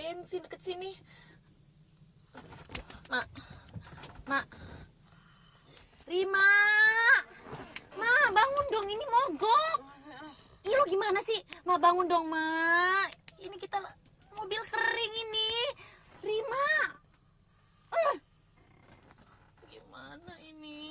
bensin deket sini. Mak. Rima. Ma, bangun dong, ini mogok. Ih, lo gimana sih? Ma, bangun dong, Ma. Ini kita mobil kering ini. Rima. Gimana ini?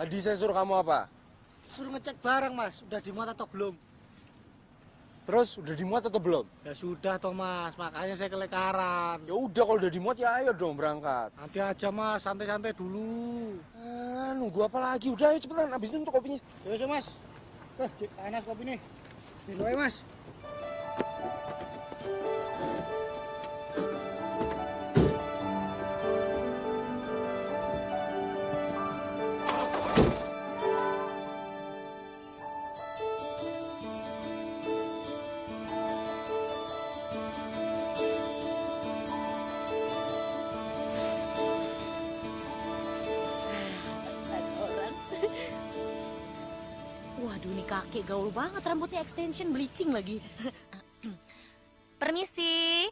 Tadi saya suruh kamu apa? Suruh ngecek barang, Mas. Udah dimuat atau belum? Terus udah dimuat atau belum? Ya sudah, toh, Mas. Makanya saya kelekaran. Ya udah kalau udah dimuat ya ayo dong berangkat. Nanti aja, Mas. Santai-santai dulu. Nunggu apa lagi? Udah ayo cepetan. Habis itu untuk kopinya. Ya, Mas. Panas kopi nih. Minum aja, Mas. Waduh, ini kakek gaul banget, rambutnya extension, bleaching lagi. Permisi.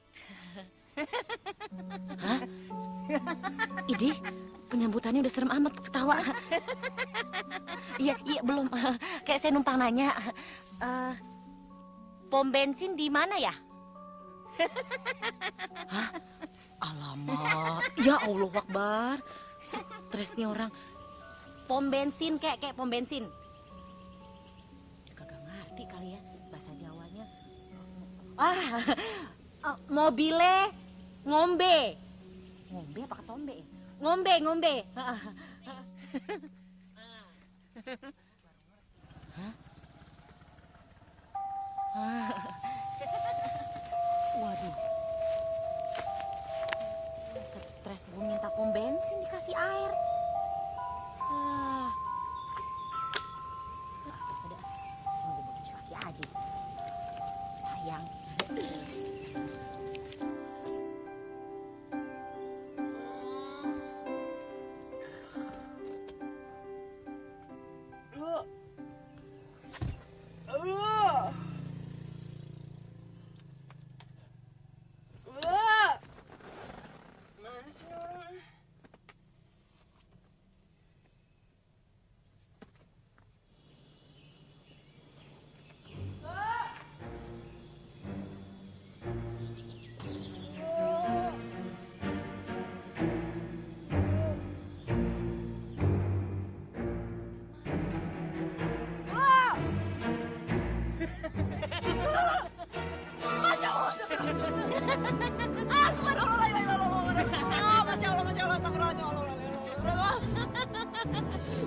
Hah? Idih, penyambutannya udah serem amat ketawa. Iya, belum. Kayak saya numpang nanya. Pom bensin di mana ya? Hah? Alamak. Ya Allah Akbar. Stres nih orang. Pom bensin, kayak pom bensin. Kali ya bahasa Jawanya. Mobile ngombe apa ketombe? Ngombe. Waduh, stres gue minta pom bensin dikasih air. Aja. Sayang. Mana sih orang?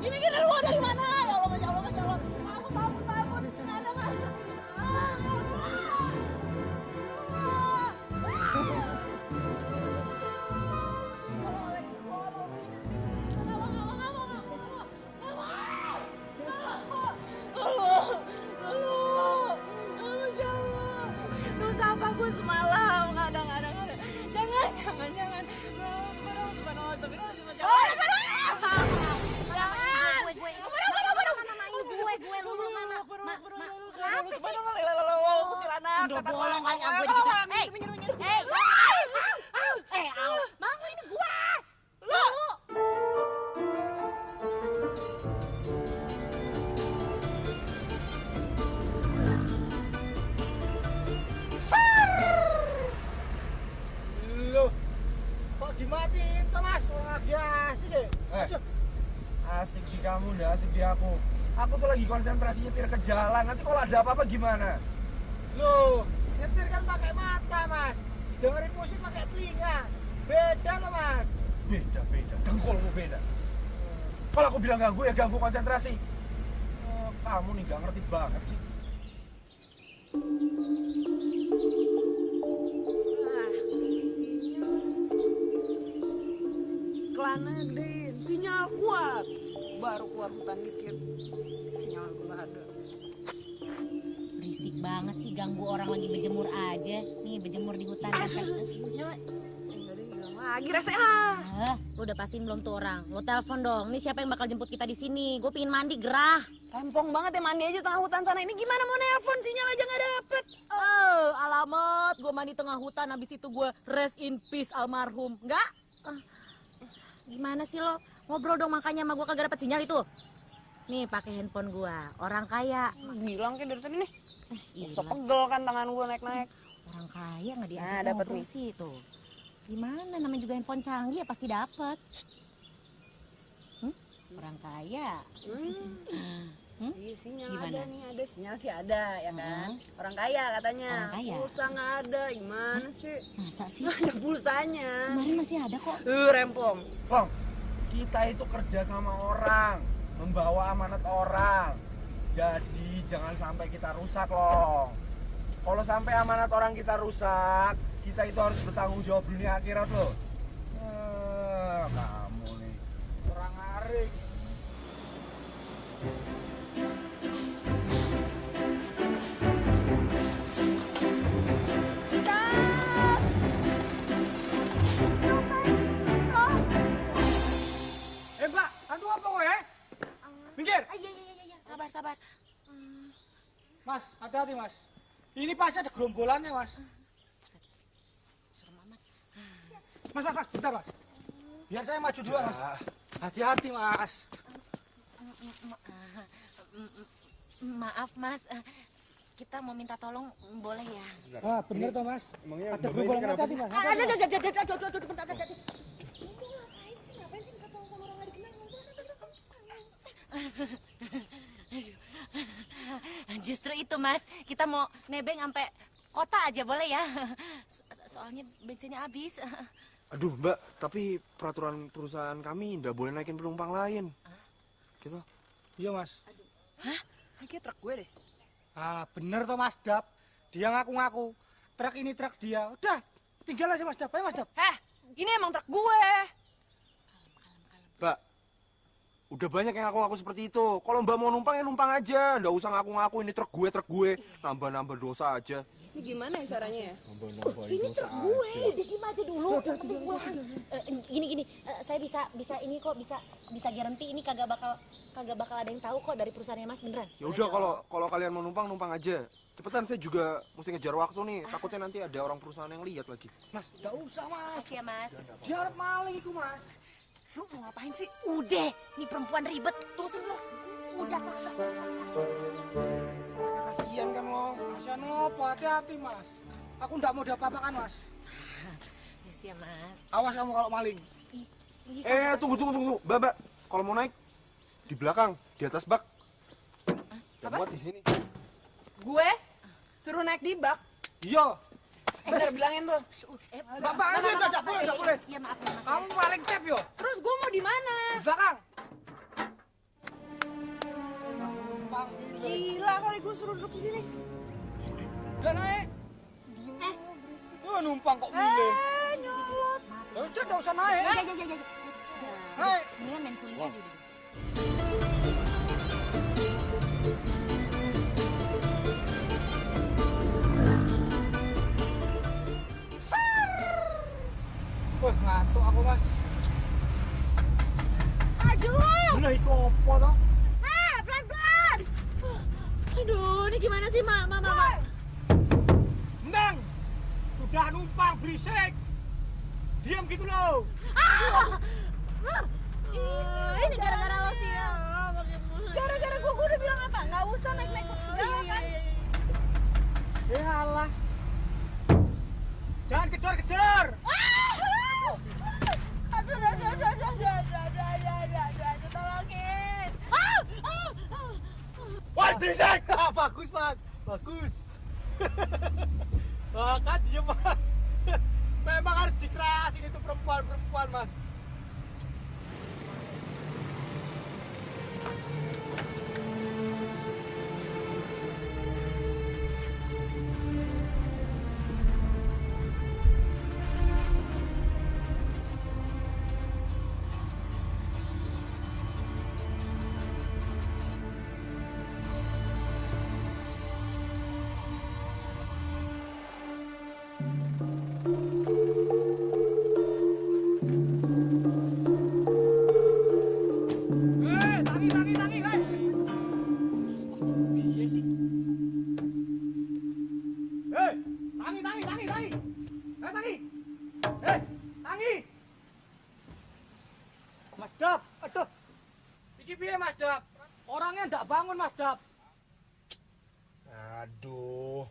Ini kita keluar dari mana? Ya Allah, Masya Allah. Bangun. Nggak ada. Masya Allah. Dosa apa gue semalam? Nggak ada. Jangan. Subhanallah. Udah bolong kali gue gitu. Hei, bangun ini gue. Lu. Loh, kok dimatiin, Mas? Orang lagi asik deh. Asik di kamu, udah asik di aku. Aku tuh lagi konsentrasi nyetir ke jalan. Nanti kalau ada apa-apa gimana? Loh, nyetir kan pakai mata, Mas. Dengerin musik pakai telinga. Beda loh, Mas. Beda. Ganggu beda. Kalau aku bilang ganggu ya ganggu konsentrasi. Kamu nih gak ngerti banget sih. Iklannya gedein, sinyal kuat. Baru keluar hutan dikit, sinyal gue gak ada. Berisik banget sih, ganggu orang lagi berjemur aja. Nih berjemur di hutan. Sinyal tadi bilang lagi rese Lu udah pastiin belum tuh orang? Lu telepon dong. Nih siapa yang bakal jemput kita di sini? Gue pingin mandi gerah. Rempong banget ya mandi aja tengah hutan sana. Ini gimana mau nelpon, sinyal aja gak dapet. Alamat. Gue mandi tengah hutan. Habis itu gue rest in peace almarhum. Enggak? Gimana sih lo? Ngobrol dong makanya sama gue kagak dapet sinyal itu. Nih pakai handphone gue. Orang kaya. Bilang kayak dari tadi nih. Gila. Bisa pegel kan tangan gue naik-naik. Orang kaya nggak diajak Nah, dapet ngobrol nih. sih itu. Gimana namanya juga handphone canggih ya pasti dapet. Orang kaya. Iya sinyal Gimana? ada nih, ada sinyal sih ada ya kan. Orang kaya katanya. Orang kaya. Pulsa nggak ada, gimana sih? Masa sih? Nggak ada pulsanya. Kemarin masih ada kok. Rempong. Long, kita itu kerja sama orang, membawa amanat orang. Jadi jangan sampai kita rusak, Long. Kalau sampai amanat orang kita rusak, kita itu harus bertanggung jawab dunia akhirat loh. Kamu nih. Orang aring. Mbak, anu apa kowe? Minggir. Iya. Sabar. Mas, hati-hati, Mas. Ini pasti ada gerombolannya, Mas. Serem amat. Mas, bentar, Mas. Biar saya maju dulu, Mas. Hati-hati, Mas. Maaf mas, kita mau minta tolong boleh ya? Wah, bener toh, Mas. Emangnya Ada Mbak ini gerombolan kenapa hati-hati, sih? Mas. Justru itu mas, kita mau nebeng sampai kota aja boleh ya? Soalnya bensinnya habis. Aduh, Mbak, tapi peraturan perusahaan kami nggak boleh naikin penumpang lain. Gitu. Iya, Mas. Ini kayak truk gue deh. Ah, bener toh, Mas Dap. Dia ngaku-ngaku. Truk ini truk dia. Udah, tinggal aja, Mas Dap. Ayo, Mas Dap. Ini emang truk gue. Mbak, udah banyak yang ngaku-ngaku seperti itu. Kalau Mbak mau numpang ya numpang aja. Nggak usah ngaku-ngaku ini truk gue. Nambah-nambah dosa aja. Ini gimana ya caranya ya? Ini truk gue, diem aja dulu. Yang penting gue gini, saya bisa ini kok bisa garansi ini kagak bakal ada yang tahu kok dari perusahaannya mas beneran. Ya udah kalau kalian mau numpang aja. Cepetan, saya juga mesti ngejar waktu nih. Takutnya nanti ada orang perusahaan yang lihat lagi. Mas, nggak usah, Mas. Makasih ya mas. Dia harap maling itu, Mas. Lu mau ngapain sih? Udah, nih perempuan ribet. Tunggu lu. Udah. Kasihan kan lo. Kasihan apa? Hati-hati, Mas. Aku nggak mau diapa-apakan, Mas. Yes ya mas. Awas kamu kalau maling. Tunggu. Mbak. Kalau mau naik di belakang, di atas bak. Gak muat di sini. Gue suruh naik di bak. Iya. Bener bilangin tuh. Bapak aja nggak boleh. Iya maaf ya mas. Kamu maling tep yo. Terus gue mau di mana? Di belakang. Gila kali gue suruh duduk di sini. Udah naik. Numpang kok milih. Nyolot. Ya udah, nggak usah naik. Ya. Naik. Mendingan main suling aja dulu. Wah, ngantuk aku, Mas. Aduh, Lah iku opo toh? pelan-pelan. Aduh, ini gimana sih mak? Nang. Sudah numpang berisik. Diam gitu loh. Ini gara-gara lo sih ya. Gara-gara gue udah bilang apa? Nggak usah naik-naik truk segala kan? Ya Allah. Jangan kedor-kedor. Aduh, tolongin. Wah, berisik. Bagus, Mas. Bagus. Wah, kan dia mas. Memang harus dikerasin itu perempuan-perempuan mas. Tangi, hei. Iya sih. Hei, tangi. Tangi. Tangi. Mas Dap, aduh. Iki piye Mas Dap? Orangnya ndak bangun Mas Dap. Aduh.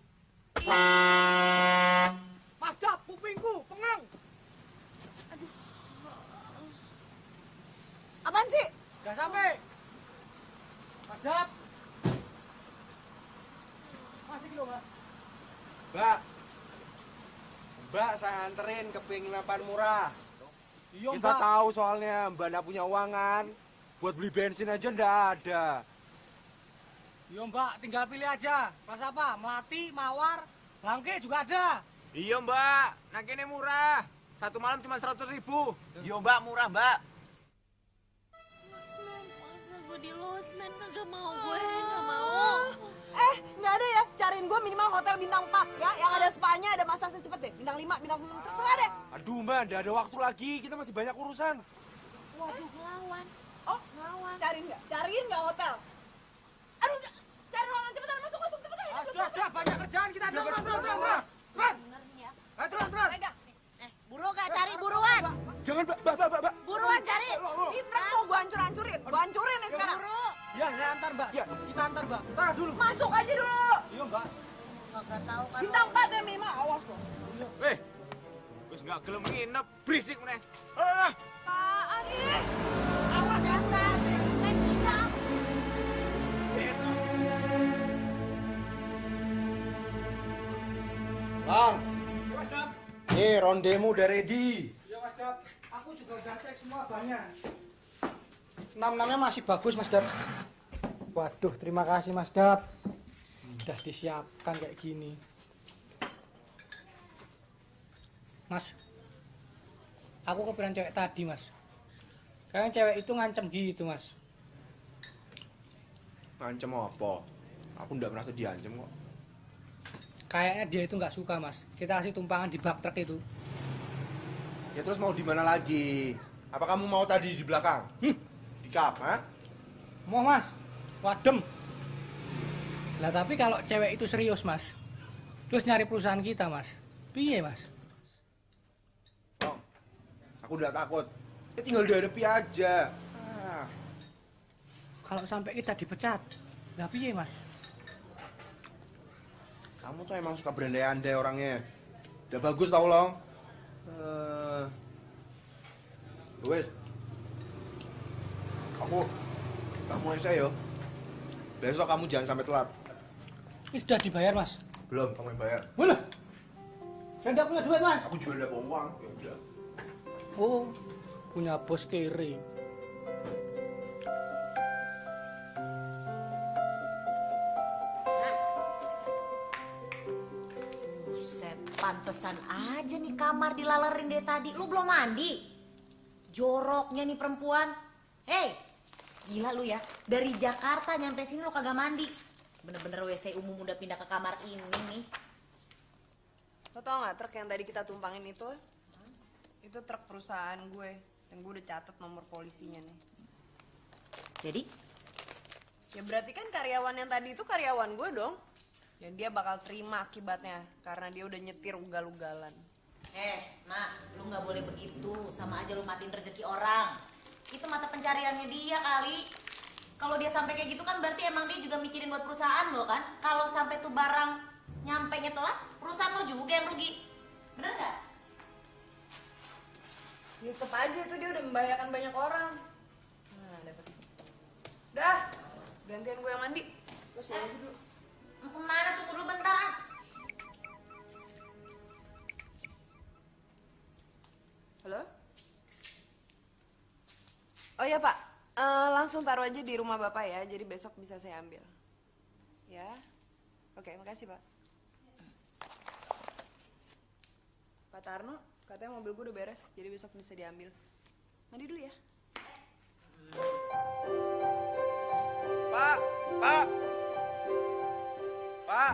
Mas Dap, kupingku pengang. Apaan sih? Udah sampai. Mas Dap. Masih kilo Mas. Mbak. Mbak, saya anterin ke penginapan murah. Iya Kita Mbak. tahu soalnya Mbak nggak punya uangan. Buat beli bensin aja ndak ada. Iya Mbak, tinggal pilih aja. Kelas apa? Melati, Mawar, Bangke juga ada. Iya mbak, nang kene murah. Satu malam cuma 100.000. Iya mbak, murah mbak. Losmen, masa gue di losmen kagak mau gue, nggak mau. Nggak ada ya, cariin gue minimal hotel bintang 4 ya, yang ada spanya, ada massage cepet deh, bintang 5, bintang 6, terserah deh. Aduh Mbak, nggak ada waktu lagi. Kita masih banyak urusan. Waduh, ngelawan. Oh, Ngelawan. cariin nggak hotel? Aduh, cari ruangan cepetan, masuk cepetan. Sudah, banyak kerjaan kita. Turun. Bener nih ya. Turun. Pegang. Buru gak cari buruan. Jangan Mbak. Buruan cari. Ini truk mau gue hancurin nih sekarang. Buru. Ya, saya antar Mbak. Ya. Kita antar Mbak. Taruh dulu. Masuk aja dulu. Iya Mbak. Kagak tahu kan. Bintang 4 ya minimal, awas loh. Weh, wis nggak gelem nginep, berisik meneh. Alah, Apaan nih? Awas ya, Bang. Kan bilang. Lang, Iya Mas Dap. nih rondemu udah ready. Iya Mas Dap. Aku juga udah cek semua banyak. Enam-enamnya masih bagus Mas Dap. Waduh, terima kasih Mas Dap. Udah disiapkan kayak gini. Mas, aku kepikiran cewek tadi Mas. Kayaknya cewek itu ngancem gitu Mas. Ngancem apa? Aku nggak merasa diancem kok. Kayaknya dia itu nggak suka Mas. Kita kasih tumpangan di bak truk itu. Ya terus mau di mana lagi? Apa kamu mau tadi di belakang? Di kap, ha? Mau Mas, wadem. Lah tapi kalau cewek itu serius Mas, terus nyari perusahaan kita Mas, piye Mas? Long, aku udah takut. Ya tinggal dihadapi aja. Ah, Kalau sampai kita dipecat, lah piye Mas? kamu tuh emang suka berandai-andai orangnya. Udah bagus tau Long. Wes, kita mulai saya yo. Besok kamu jangan sampai telat. Ini sudah dibayar Mas? Belum, kamu yang bayar. Boleh? Saya nggak punya duit Mas. Aku juga udah bawa uang. Ya udah. Oh, punya bos kere. Buset, pantesan aja nih kamar dilalerin dari tadi. Lu belum mandi? Joroknya nih perempuan. Hei, gila lu ya. Dari Jakarta nyampe sini lu kagak mandi. Bener-bener WC umum udah pindah ke kamar ini nih. Lo tau gak truk yang tadi kita tumpangin itu? Itu truk perusahaan gue. Dan gue udah catet nomor polisinya nih. Jadi, Ya berarti kan karyawan yang tadi itu karyawan gue dong. Dan dia bakal terima akibatnya. Karena dia udah nyetir ugal-ugalan. Nak, lu nggak boleh begitu. Sama aja lu matiin rezeki orang. Itu mata pencariannya dia kali. Kalau dia sampai kayak gitu kan berarti emang dia juga mikirin buat perusahaan lo kan. Kalau sampai tuh barang nyampenya telat, perusahaan lo juga yang rugi. Bener nggak? Ya tetep aja itu dia udah membahayakan banyak orang. Nah, dapet. Dah, gantian gue yang mandi. Terus ya aja dulu. Mau kemana? Tunggu dulu bentar ah. Halo? Oh iya Pak, langsung taruh aja di rumah Bapak ya, jadi besok bisa saya ambil. Ya, oke, makasih Pak. Pak Tarno, katanya mobil gue udah beres, jadi besok bisa diambil. Mandi dulu ya. Pak, Pak, Pak.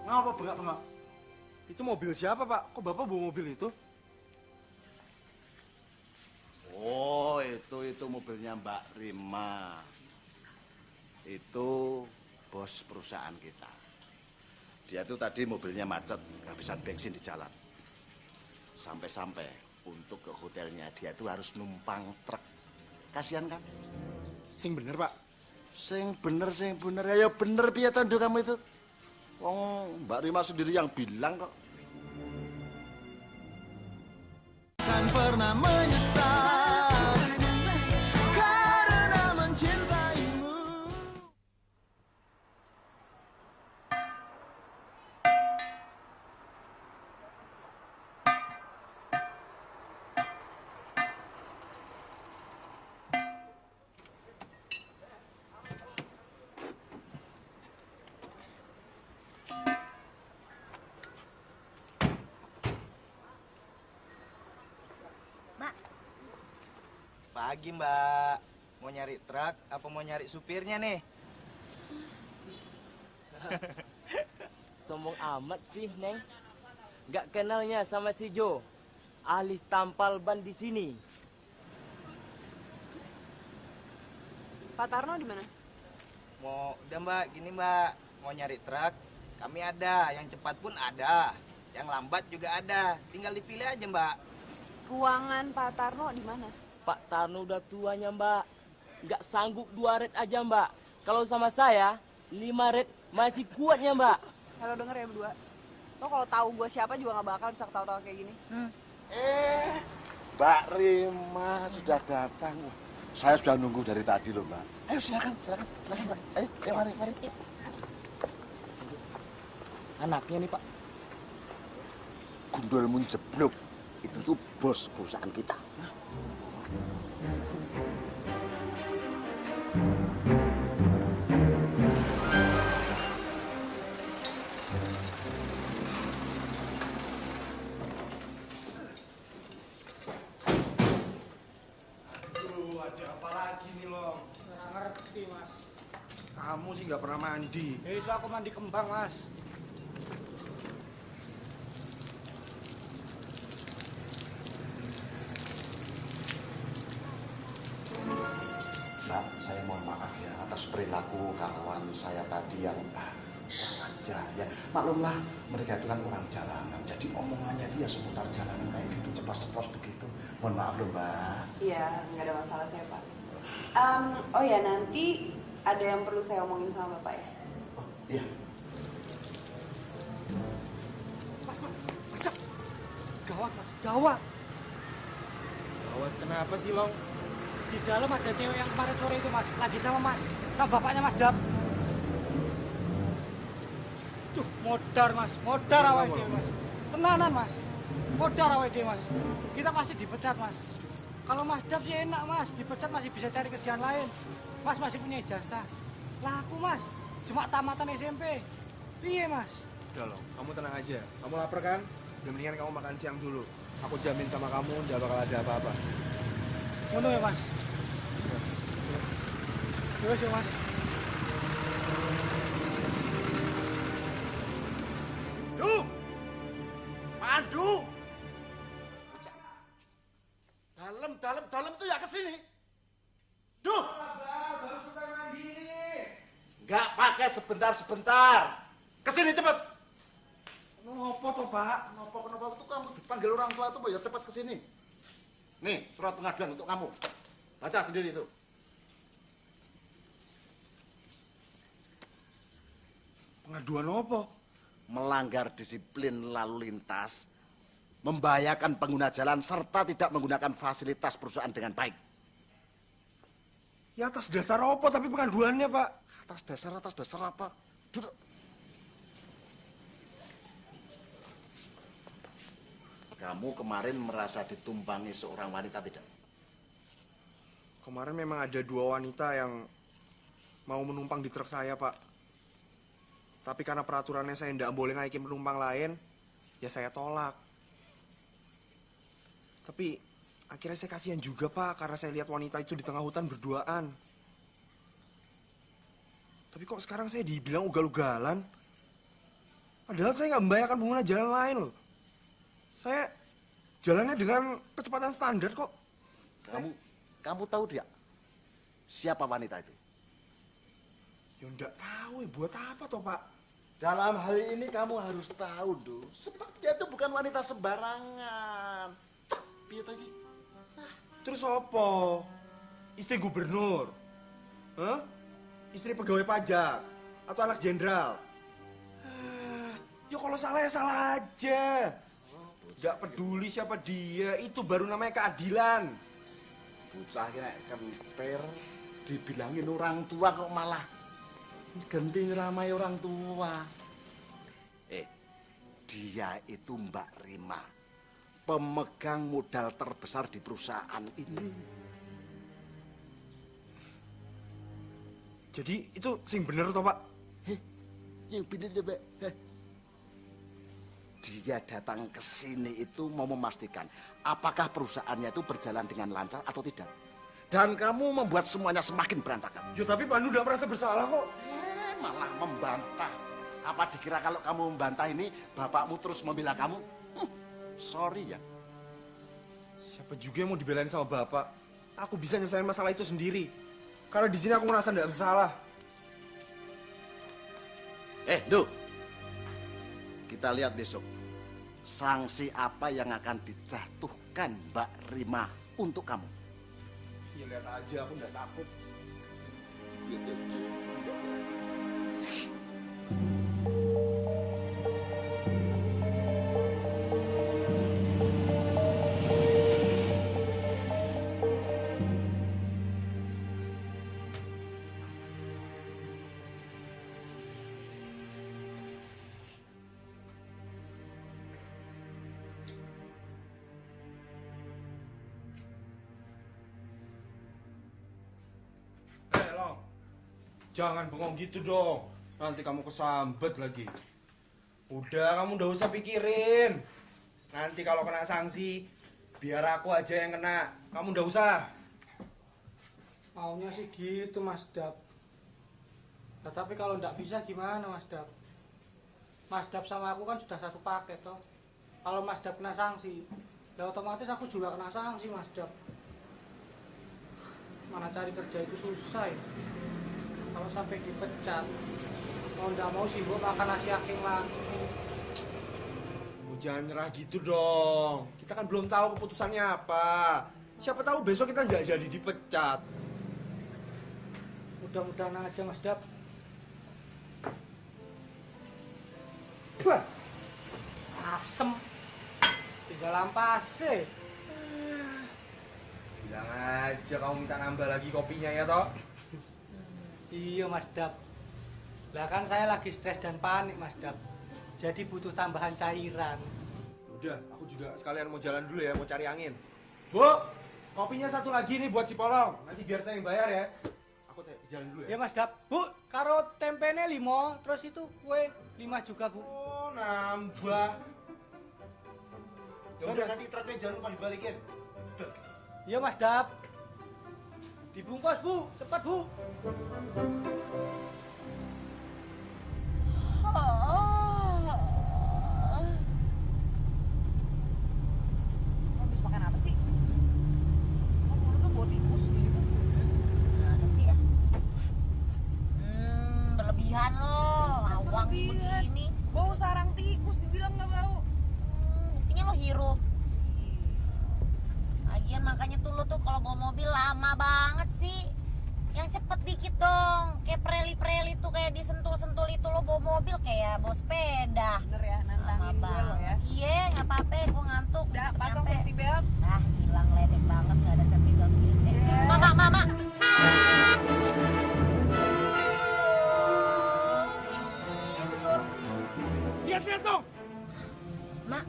Ngapa bengak-bengak? Itu mobil siapa, Pak? Kok Bapak bawa mobil itu? Oh, itu mobilnya Mbak Rima. Itu bos perusahaan kita. Dia tuh tadi mobilnya macet, kehabisan bensin di jalan. Sampai-sampai untuk ke hotelnya dia tuh harus numpang truk. Kasihan kan? Sing bener, Pak. Sing bener. Ya bener piye tondo kamu itu? Wong Mbak Rima sendiri yang bilang kok. Kan pernah menyesal karena mencintaimu. Pagi Mbak, mau nyari truk apa mau nyari supirnya nih? Sombong amat sih, Neng. Gak kenalnya sama si Jo, ahli tampal ban di sini. Pak Tarno di mana? Udah Mbak, gini Mbak, mau nyari truk, kami ada, yang cepat pun ada, yang lambat juga ada, tinggal dipilih aja Mbak. Ruangan Pak Tarno di mana? Pak Tarno udah tuanya, Mbak. Gak sanggup 2 red aja, Mbak. Kalau sama saya, 5 red masih kuatnya, Mbak. Kalau denger ya berdua, lo kalau tahu gue siapa juga nggak bakal bisa ketawa-tawa kayak gini. Mbak Rima sudah datang. Saya sudah nunggu dari tadi loh, Mbak. Ayo silakan Mbak. Ayo mari. Anaknya nih, Pak. Gundulmu jeblok. Itu tuh bos perusahaan kita. Ada apa lagi nih, Long? Nggak ngerti, Mas. Kamu sih nggak pernah mandi. Besok aku mandi kembang, Mas. Mbak, saya mohon maaf ya atas perilaku karyawan saya tadi yang kurang ajar ya. Maklumlah, mereka itu kan orang jalanan, jadi omongannya dia seputar jalanan kayak gitu, ceplos-ceplos begitu. Mohon maaf loh, Mbak. Iya, nggak ada masalah saya Pak. Oh ya, nanti ada yang perlu saya omongin sama Bapak ya. Oh, iya. Gawat, Mas. Gawat. Gawat kenapa sih, Long? Di dalam ada cewek yang kemarin sore itu, Mas. Lagi sama Mas. Sama bapaknya Mas Dap. Tuh, modar, Mas. Modar awal dia, Mas. Tenanan, Mas. Modar awal dia, Mas. Kita pasti dipecat, Mas. Kalau Mas Dap sih enak, Mas. Dipecat masih bisa cari kerjaan lain. Mas masih punya ijazah. Lah aku, Mas. Cuma tamatan SMP. Iya, Mas. Udah, Long. Kamu tenang aja. Kamu lapar kan? Udah mendingan kamu makan siang dulu. Aku jamin sama kamu nggak bakal ada apa-apa. Ngono ya, Mas. Terus ya, Mas. Pandu! Dalam tuh ya ke sini. Duh! Baru selesai mandi nih. Nggak pakai sebentar-sebentar. Kesini cepet. Nopo toh, Pak? Kenapa itu kamu dipanggil orang tua tuh ya cepat kesini. Nih, surat pengaduan untuk kamu. Baca sendiri itu. Pengaduan apa? Melanggar disiplin lalu lintas, membahayakan pengguna jalan, serta tidak menggunakan fasilitas perusahaan dengan baik. Ya atas dasar apa tapi pengaduannya, Pak? Atas dasar apa? Duduk. kamu kemarin merasa ditumpangi seorang wanita tidak? Kemarin memang ada 2 wanita yang mau menumpang di truk saya, Pak. Tapi karena peraturannya saya tidak boleh naikin penumpang lain, ya saya tolak. Tapi akhirnya saya kasihan juga, Pak, karena saya lihat wanita itu di tengah hutan berduaan. Tapi kok sekarang saya dibilang ugal-ugalan? Padahal saya nggak membayangkan pengguna jalan lain loh. Saya jalannya dengan kecepatan standar kok. Kamu tahu dia? Siapa wanita itu? Ya nggak tahu ya, buat apa toh, Pak? Dalam hal ini kamu harus tahu, Do. Sebab dia itu bukan wanita sembarangan. Cak, piye lagi? Terus apa? Istri gubernur? Hah? Istri pegawai pajak? Atau anak jenderal? Ya kalau salah ya salah aja. Nggak peduli siapa dia, itu baru namanya keadilan. Bocah kira kemper dibilangin orang tua kok malah ganti ramai orang tua. Dia itu Mbak Rima, pemegang modal terbesar di perusahaan ini. Jadi itu sing bener toh, Pak? Yang bener ya, Mbak. Dia datang ke sini itu mau memastikan apakah perusahaannya itu berjalan dengan lancar atau tidak. Dan kamu membuat semuanya semakin berantakan. Ya tapi Pandu udah merasa bersalah kok. Malah membantah. Apa dikira kalau kamu membantah ini bapakmu terus membela kamu? Sorry ya. Siapa juga yang mau dibelain sama bapak? Aku bisa nyelesain masalah itu sendiri. Karena di sini aku ngerasa nggak bersalah. Do. Kita lihat besok. Sanksi apa yang akan dijatuhkan Mbak Rima untuk kamu? Ya lihat aja, aku nggak takut. Long, jangan bengong gitu dong. Nanti kamu kesambet lagi. Udah, kamu udah usah pikirin. Nanti kalau kena sanksi, biar aku aja yang kena. Kamu udah usah. Maunya sih gitu, Mas Dap. Nah, tapi kalau nggak bisa gimana, Mas Dap? Mas Dap sama aku kan sudah satu paket toh. Kalau Mas Dap kena sanksi, ya otomatis aku juga kena sanksi, Mas Dap. Mana cari kerja itu susah ya. Kalau sampai dipecat, mau nggak mau sih gua makan nasi aking lagi. Jangan nyerah gitu dong. Kita kan belum tahu keputusannya apa. Siapa tahu besok kita nggak jadi dipecat. Mudah-mudahan aja, Mas Dap. Bah, Asem. Tinggal ampase. bilang aja kamu minta nambah lagi kopinya ya toh. Iya, Mas Dap. Lah kan saya lagi stres dan panik, Mas Dap. Jadi butuh tambahan cairan. Udah, aku juga sekalian mau jalan dulu ya, mau cari angin. Bu, kopinya satu lagi nih buat si Polong. Nanti biar saya yang bayar ya. Aku jalan dulu ya. Ya, Mas Dap. Bu, karo tempenya 5, terus itu kue 5 juga, Bu. Oh, nambah. Ya udah, nanti truknya jangan lupa dibalikin. Udah. Iya, Mas Dap. Dibungkus, Bu. Cepat, Bu. Habis makan apa sih? Kok mulut tuh bau tikus gitu? Masa sih ya? Berlebihan loh, awang begini. Bau sarang tikus dibilang nggak bau. Buktinya lo hirup. Lagian makanya tuh lo tuh kalau bawa mobil lama banget sih. Yang cepet dikit dong. Kayak preli-preli tuh kayak disentul-sentul itu lo bawa mobil kayak bawa sepeda. Bener ya, nantangin gue lo ya. Iya, nggak apa-apa, gue ngantuk. Udah, pasang Nyampe. safety belt. Ah, hilang ledek banget, nggak ada safety belt gini. Mama. Lihat dong. Mak,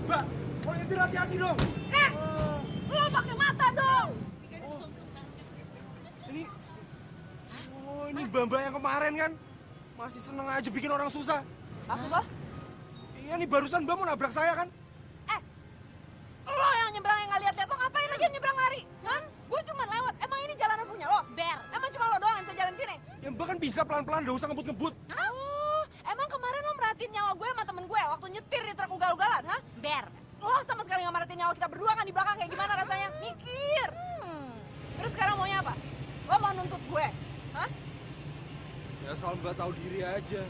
Mbak, kalau nyetir hati-hati dong. Lo pakai mata dong. Ini Mbak yang kemarin kan? Masih seneng aja bikin orang susah. Maksud lo? Iya nih, barusan Mbak mau nabrak saya kan? Lo yang nyebrang yang nggak lihat-lihat, lo ngapain lagi yang nyebrang lari? Hah? Gue cuma lewat. Emang ini jalanan punya lo? Ber. Emang cuma lo doang yang bisa jalan sini? Ya Mbak kan bisa pelan-pelan, gak usah ngebut-ngebut. Oh, emang kemarin lo merhatiin nyawa gue sama temen gue waktu nyetir di truk ugal-ugalan, hah? Ber. Lo sama sekali nggak merhatiin nyawa kita berdua kan di belakang kayak gimana rasanya? Mikir. Terus sekarang maunya apa? Lo mau nuntut gue? Hah? Ya asal Mbak tahu diri aja.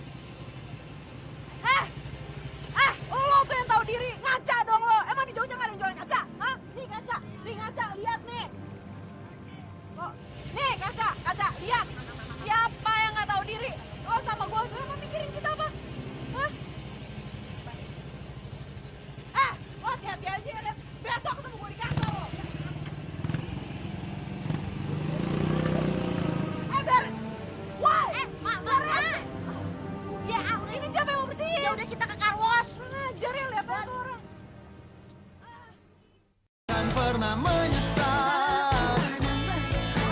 Lo tuh yang tahu diri. Ngaca dong lo. Emang di Jogja nggak ada yang jualan kaca? Hah? Nih ngaca, lihat nih. Lo, nih kaca, lihat. Siapa yang nggak tahu diri? Lo sama gue emang mikirin kita apa? Hah? Lo hati-hati aja ya, lihat. Besok ketemu gue di kantor lo. Ber. Wah, Mare. Udah ini siapa yang mau bersihin? Ya udah kita ke car wash. Ngajar ya, lihat tuh orang. Kan pernah menyesal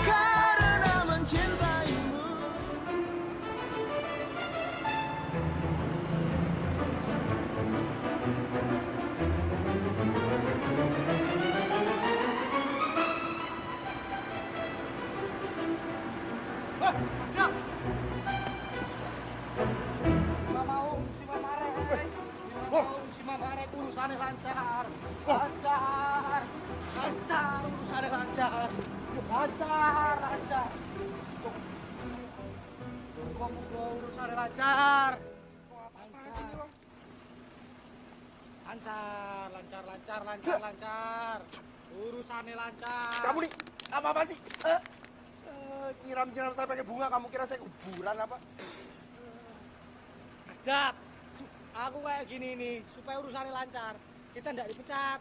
karena mencintaimu. Si Mamarek urusannya lancar, urusannya lancar. Urusannya lancar. Lancar. Urusannya lancar. Kamu nih, apa-apaan sih? Nyiram-nyiram saya pakai bunga, kamu kira saya kuburan apa? Asdap, aku kayak gini nih, supaya urusannya lancar. Kita nggak dipecat.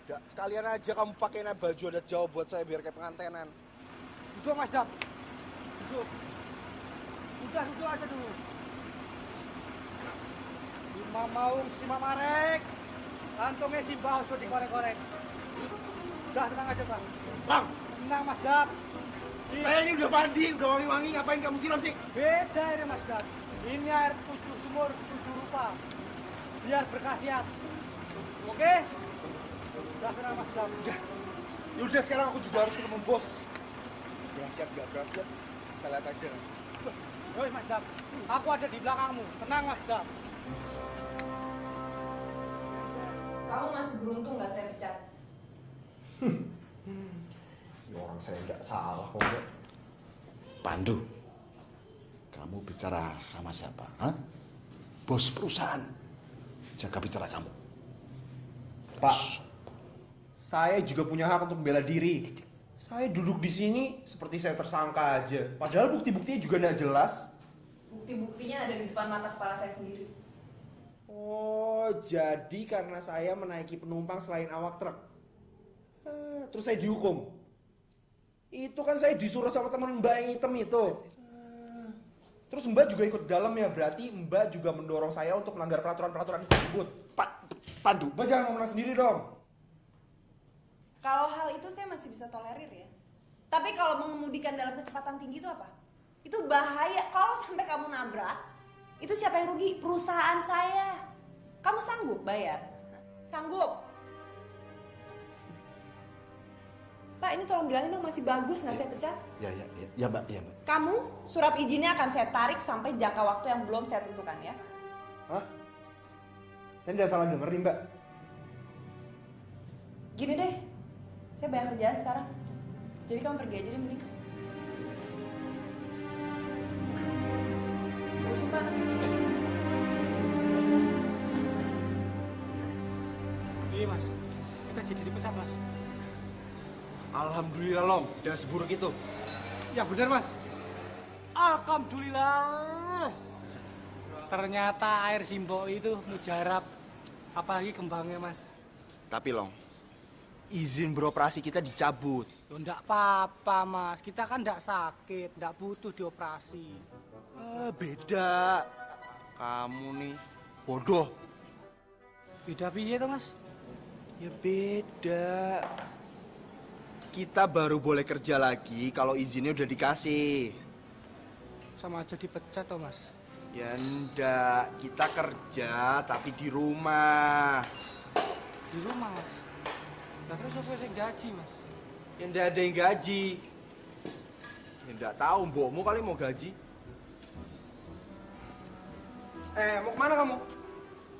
Nggak, sekalian aja kamu pakai baju adat Jawa buat saya biar kayak pengantenan. Duduk Mas Dap. Duduk. Udah duduk aja dulu. Si Mamarek. Kantongnya si Mbah sudah dikorek-korek. Udah tenang aja Bang. Bang, Tenang Mas Dap. saya ini udah mandi, udah wangi-wangi, ngapain kamu siram sih? Beda ini Mas Dap. Ini air 7 sumur, 7 rupa. Biar berkhasiat. Oke? Udah tenang Mas Dap. Yaudah sekarang aku juga harus ketemu bos. Berhasiat gak berhasiat, kita lihat aja. Yoi Mas Dap, aku ada di belakangmu. Tenang Mas Dap. Kamu masih beruntung nggak saya pecat? Ya orang saya nggak salah kok. Mbak. Pandu, kamu bicara sama siapa? Hah? Bos perusahaan. Jaga bicara kamu. Pak, saya juga punya hak untuk membela diri. Saya duduk di sini seperti saya tersangka aja. Padahal bukti-buktinya juga nggak jelas. Bukti-buktinya ada di depan mata kepala saya sendiri. Oh, jadi karena saya menaiki penumpang selain awak truk. Terus saya dihukum. Itu kan saya disuruh sama teman Mbak yang hitam itu. Terus Mbak juga ikut dalam ya, berarti Mbak juga mendorong saya untuk melanggar peraturan-peraturan tersebut. Pandu, Mbak jangan ngomong sendiri dong. Kalau hal itu saya masih bisa tolerir ya. Tapi kalau mengemudikan dalam kecepatan tinggi itu apa? Itu bahaya. Kalau sampai kamu nabrak, itu siapa yang rugi? Perusahaan saya. Kamu sanggup bayar? Sanggup? Pak, ini tolong bilangin dong masih bagus nggak saya pecat? Ya Mbak. Kamu, surat izinnya akan saya tarik sampai jangka waktu yang belum saya tentukan ya. Hah? Saya tidak salah denger nih Mbak. Gini deh, saya banyak kerjaan sekarang. Jadi kamu pergi aja deh mending. Urusin Pak. Iya Mas, kita jadi dipecat Mas. Alhamdulillah Long, dan seburuk itu. Ya benar Mas. Alhamdulillah. Ternyata air Simbo itu mujarab. Apalagi kembangnya Mas. Tapi Long, izin beroperasi kita dicabut. Loh enggak apa-apa Mas, kita kan enggak sakit, enggak butuh dioperasi. Beda. Kamu nih bodoh. Beda piye to, Mas? Ya beda. Kita baru boleh kerja lagi kalau izinnya udah dikasih. Sama aja dipecat to, Mas. Ya ndak, kita kerja tapi di rumah. Di rumah, Mas. Lah terus apa sing gaji, Mas? Ya ndak ada yang gaji. Ya ndak tahu, mbokmu kali mau gaji. Mau kemana kamu?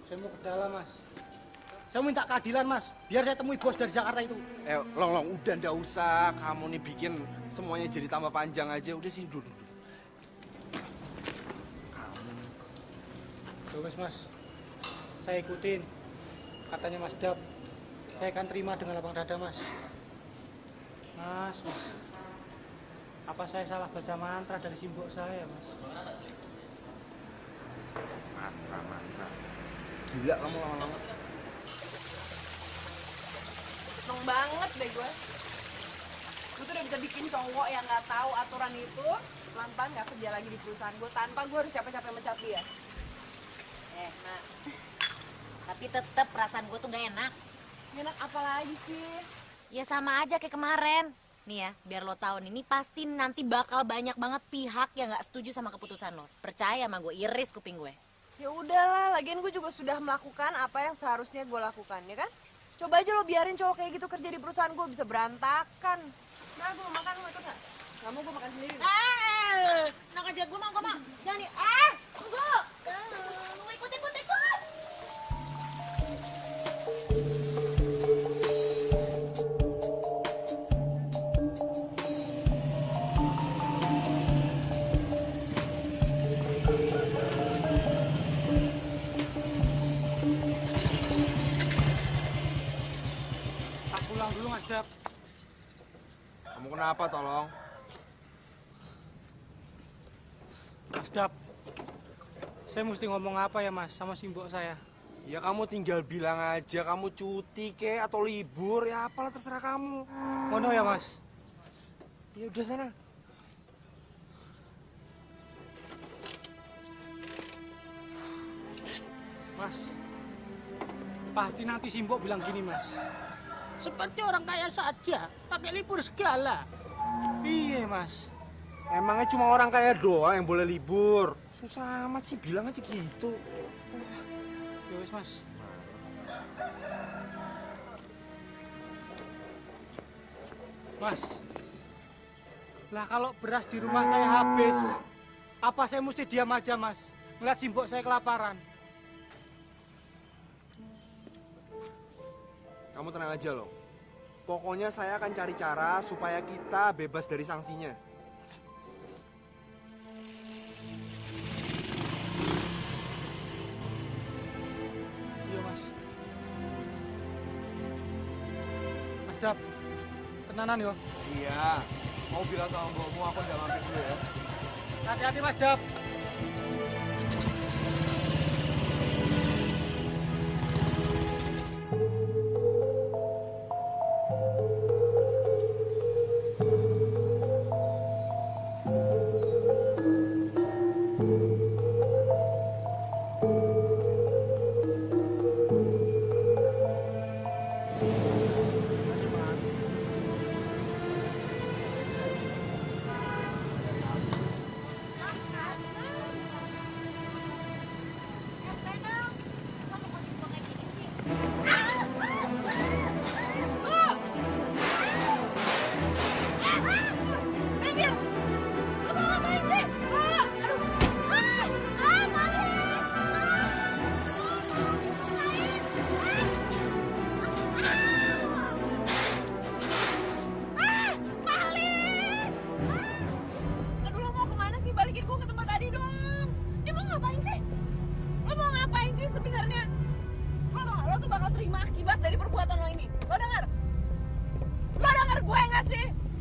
Saya mau ke dalam, Mas. Saya minta keadilan, Mas. Biar saya temui bos dari Jakarta itu. Long, udah ndak usah. Kamu nih bikin semuanya jadi tambah panjang aja. Udah sini duduk. Wes, Mas. Saya ikutin. Katanya Mas Dap. Saya akan terima dengan lapang dada, Mas. Mas. Apa saya salah baca mantra dari simbok saya, Mas? Mantra. Gila kamu lama-lama. Seneng banget deh gue. Gue tuh udah bisa bikin cowok yang nggak tahu aturan itu pelan-pelan nggak kerja lagi di perusahaan gue tanpa gue harus capek-capek mencat dia. Mak. Tapi tetep perasaan gue tuh gak enak. Enak apa lagi sih? Ya sama aja kayak kemarin. Nih ya, biar lo tahu ini pasti nanti bakal banyak banget pihak yang gak setuju sama keputusan lo. Percaya sama gue, iris kuping gue. Ya udahlah, lagian gue juga sudah melakukan apa yang seharusnya gue lakukan, ya kan? Coba aja lo biarin cowok kayak gitu kerja di perusahaan gue, bisa berantakan. Nah, gue mau makan, lo ikut gak? Gak mau, gue makan sendiri. Nak aja gue mau. Jangan nih, tunggu. Ikut. Tak pulang dulu, Mas Dap. Kamu kenapa, tolong? Mas Dap. Saya mesti ngomong apa ya, Mas, sama simbok saya? Ya kamu tinggal bilang aja kamu cuti kek atau libur, ya apalah terserah kamu. Ngono ya, Mas? Ya udah sana. Mas, pasti nanti simbok bilang gini, Mas. Seperti orang kaya saja, pakai libur segala. Iya, Mas. Emangnya cuma orang kaya doang yang boleh libur? Susah amat sih, bilang aja gitu. Ya wes, Mas. Mas, lah kalau beras di rumah saya habis, apa saya mesti diam aja, Mas? Ngeliat simbok saya kelaparan. Kamu tenang aja loh. Pokoknya saya akan cari cara supaya kita bebas dari sanksinya. Iya, Mas. Mas Dap, tenanan yo. Iya. Mau bilang sama mbokmu aku udah mampir dulu ya. Hati-hati, Mas Dap.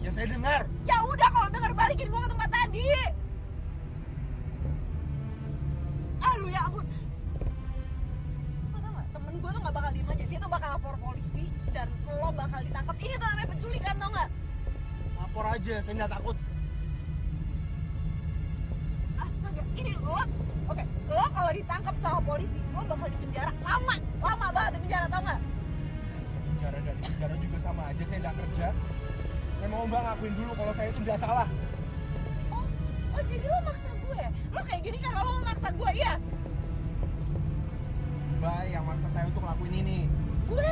Ya saya dengar. Ya udah kalau dengar balikin gua ke tempat tadi. Aduh ya ampun. Lo tau gak, temen gua tuh gak bakal diem aja. Dia tuh bakal lapor polisi dan lo bakal ditangkap. Ini tuh namanya penculikan, tau gak? Lapor aja, saya nggak takut. Astaga, ini lo Oke, lo kalau ditangkap sama polisi, lo bakal di penjara lama banget di penjara, tau nggak? Penjara dan di penjara juga sama aja, saya nggak kerja. Saya mau Mbak ngakuin dulu kalau saya itu nggak salah. Oh jadi lo maksa gue? Lo kayak gini karena lo memaksa gue, iya? Mbak yang maksa saya untuk ngelakuin ini. Gue?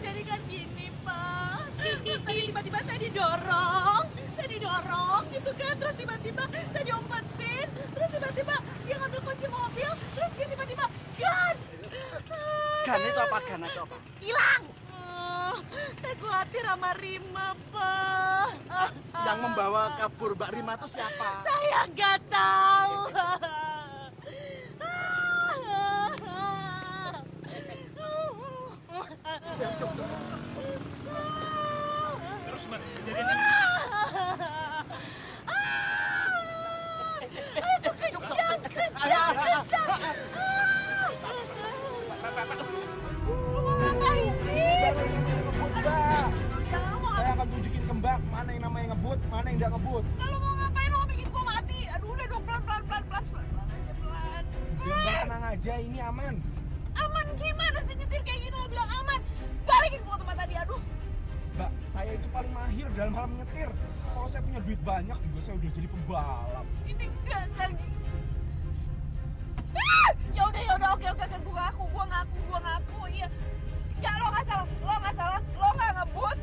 Jadi kan gini, Pak. Tadi tiba-tiba saya didorong gitu kan. Terus tiba-tiba saya diumpetin. Terus tiba-tiba dia ngambil kunci mobil. Terus dia tiba-tiba gan. Gan itu apa? Hilang. Saya khawatir sama Rima, Pak. Yang membawa kabur Mbak Rima itu siapa? Saya nggak tahu. Terus Mbak, kejadiannya Kejam. Ngapain sih? Mbak, Jangan lo mau saya akan tunjukin ke Mbak mana yang namanya ngebut, mana yang nggak ngebut. Kalau mau ngapain lo bikin gua mati? Aduh udah dong pelan aja pelan. Mbak tenang aja, ini aman. Aman gimana sih nyetir kayak gini lo bilang aman? Balikin gua tempat tadi, aduh. Mbak, saya itu paling mahir dalam hal menyetir. Kalau saya punya duit banyak juga saya udah jadi pembalap. Ini enggak lagi. Ya udah, oke, gua ngaku, iya. Enggak, lo nggak salah, lo nggak ngebut.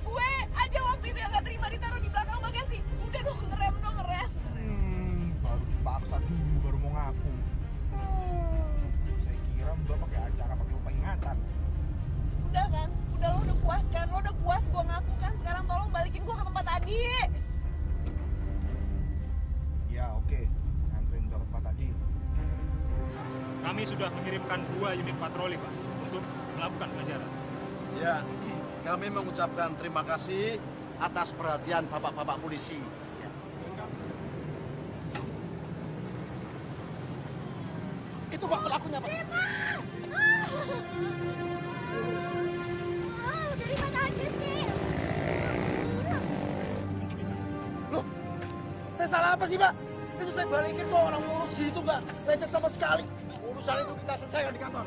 Gue aja waktu itu yang nggak terima ditaruh di belakang bagasi. Udah dong, ngerem. Baru dipaksa dulu, baru mau ngaku. Saya kira Mbak pakai acara pakai lupa ingatan. Udah kan, lo udah puas kan, lo udah puas gue ngaku kan. Sekarang tolong balikin gue ke tempat tadi. Ya oke, saya anterin Mbak ke tempat tadi. kami sudah mengirimkan 2 unit patroli, Pak, untuk melakukan pengejaran. Ya, kami mengucapkan terima kasih atas perhatian bapak-bapak polisi. Ya. Itu Pak pelakunya, Pak. Dari mana aja sih? Loh, saya salah apa sih, Pak? Itu saya balikin kok, orang mulus gitu, nggak lecet sama sekali. Urusan itu kita selesaikan di kantor.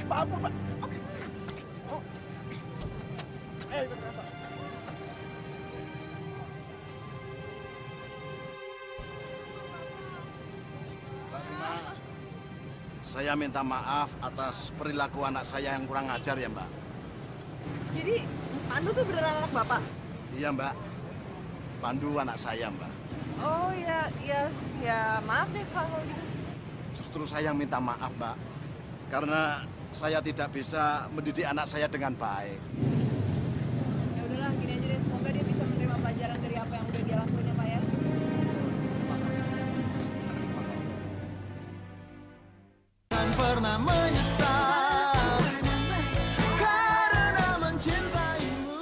Pak ampun, Pak. Oke. Kita ke kantor. Saya minta maaf atas perilaku anak saya yang kurang ajar ya, Mbak. Jadi Pandu tuh beneran anak bapak? Iya, Mbak. Pandu anak saya, Mbak. Oh ya maaf deh kalau gitu. Justru saya yang minta maaf, Mbak. Karena saya tidak bisa mendidik anak saya dengan baik. Ya udahlah, gini aja deh. Semoga dia bisa menerima pelajaran dari apa yang udah dia lakuin ya, Pak ya. Jangan pernah menyesal karena mencintaimu.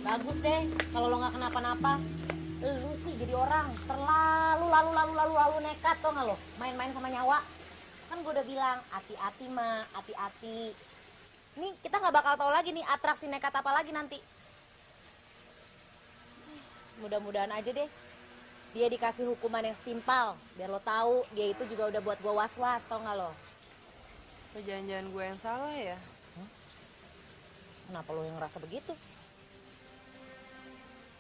Bagus deh kalau lo nggak kenapa-napa. Lu sih jadi orang terlalu nekat tau nggak lo? Main-main sama nyawa. Kan gue udah bilang hati-hati Ma, hati-hati. Nih kita nggak bakal tahu lagi nih atraksi nekat apa lagi nanti. Mudah-mudahan aja deh dia dikasih hukuman yang setimpal biar lo tahu dia itu juga udah buat gue was-was tau nggak lo? Apa jangan-jangan gue yang salah ya? Kenapa lo yang ngerasa begitu?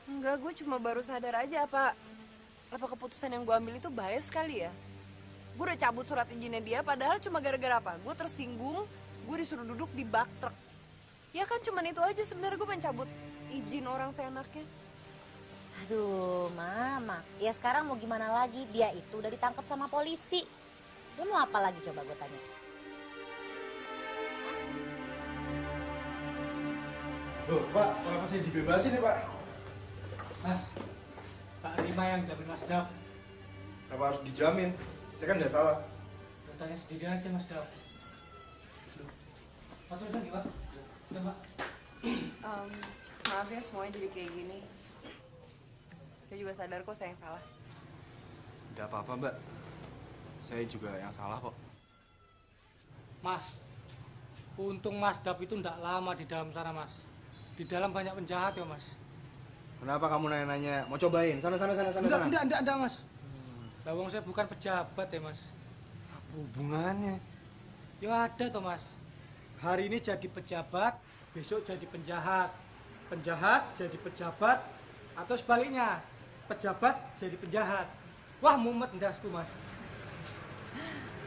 Enggak, gue cuma baru sadar aja apa keputusan yang gue ambil itu bias sekali ya. Gue udah cabut surat izinnya dia padahal cuma gara-gara apa? Gue tersinggung, gue disuruh duduk di bak truk. Ya kan cuman itu aja sebenarnya gue pengen cabut izin orang seenaknya. Aduh, Mama. Ya sekarang mau gimana lagi? Dia itu udah ditangkap sama polisi. Lo mau apa lagi coba gue tanya? Loh, Pak, kenapa saya dibebasin nih, Pak? Mas, Pak Rima yang jamin Mas Dap. Kenapa harus dijamin? Saya kan nggak salah. Tanya sendiri aja Mas Dap. Pak, tulisan gimana? Pak. Maaf ya semuanya jadi kayak gini. Saya juga sadar kok saya yang salah. Nggak apa-apa, Mbak. Saya juga yang salah kok. Mas, untung Mas Dap itu ndak lama di dalam sana, Mas. Di dalam banyak penjahat ya, Mas. Kenapa kamu nanya-nanya? Mau cobain? Sana. Enggak, Mas. Lawang saya bukan pejabat ya, Mas. Apa hubungannya? Ya ada toh, Mas. Hari ini jadi pejabat, besok jadi penjahat. Penjahat jadi pejabat, atau sebaliknya, pejabat jadi penjahat. Wah, mumet ndasku, Mas.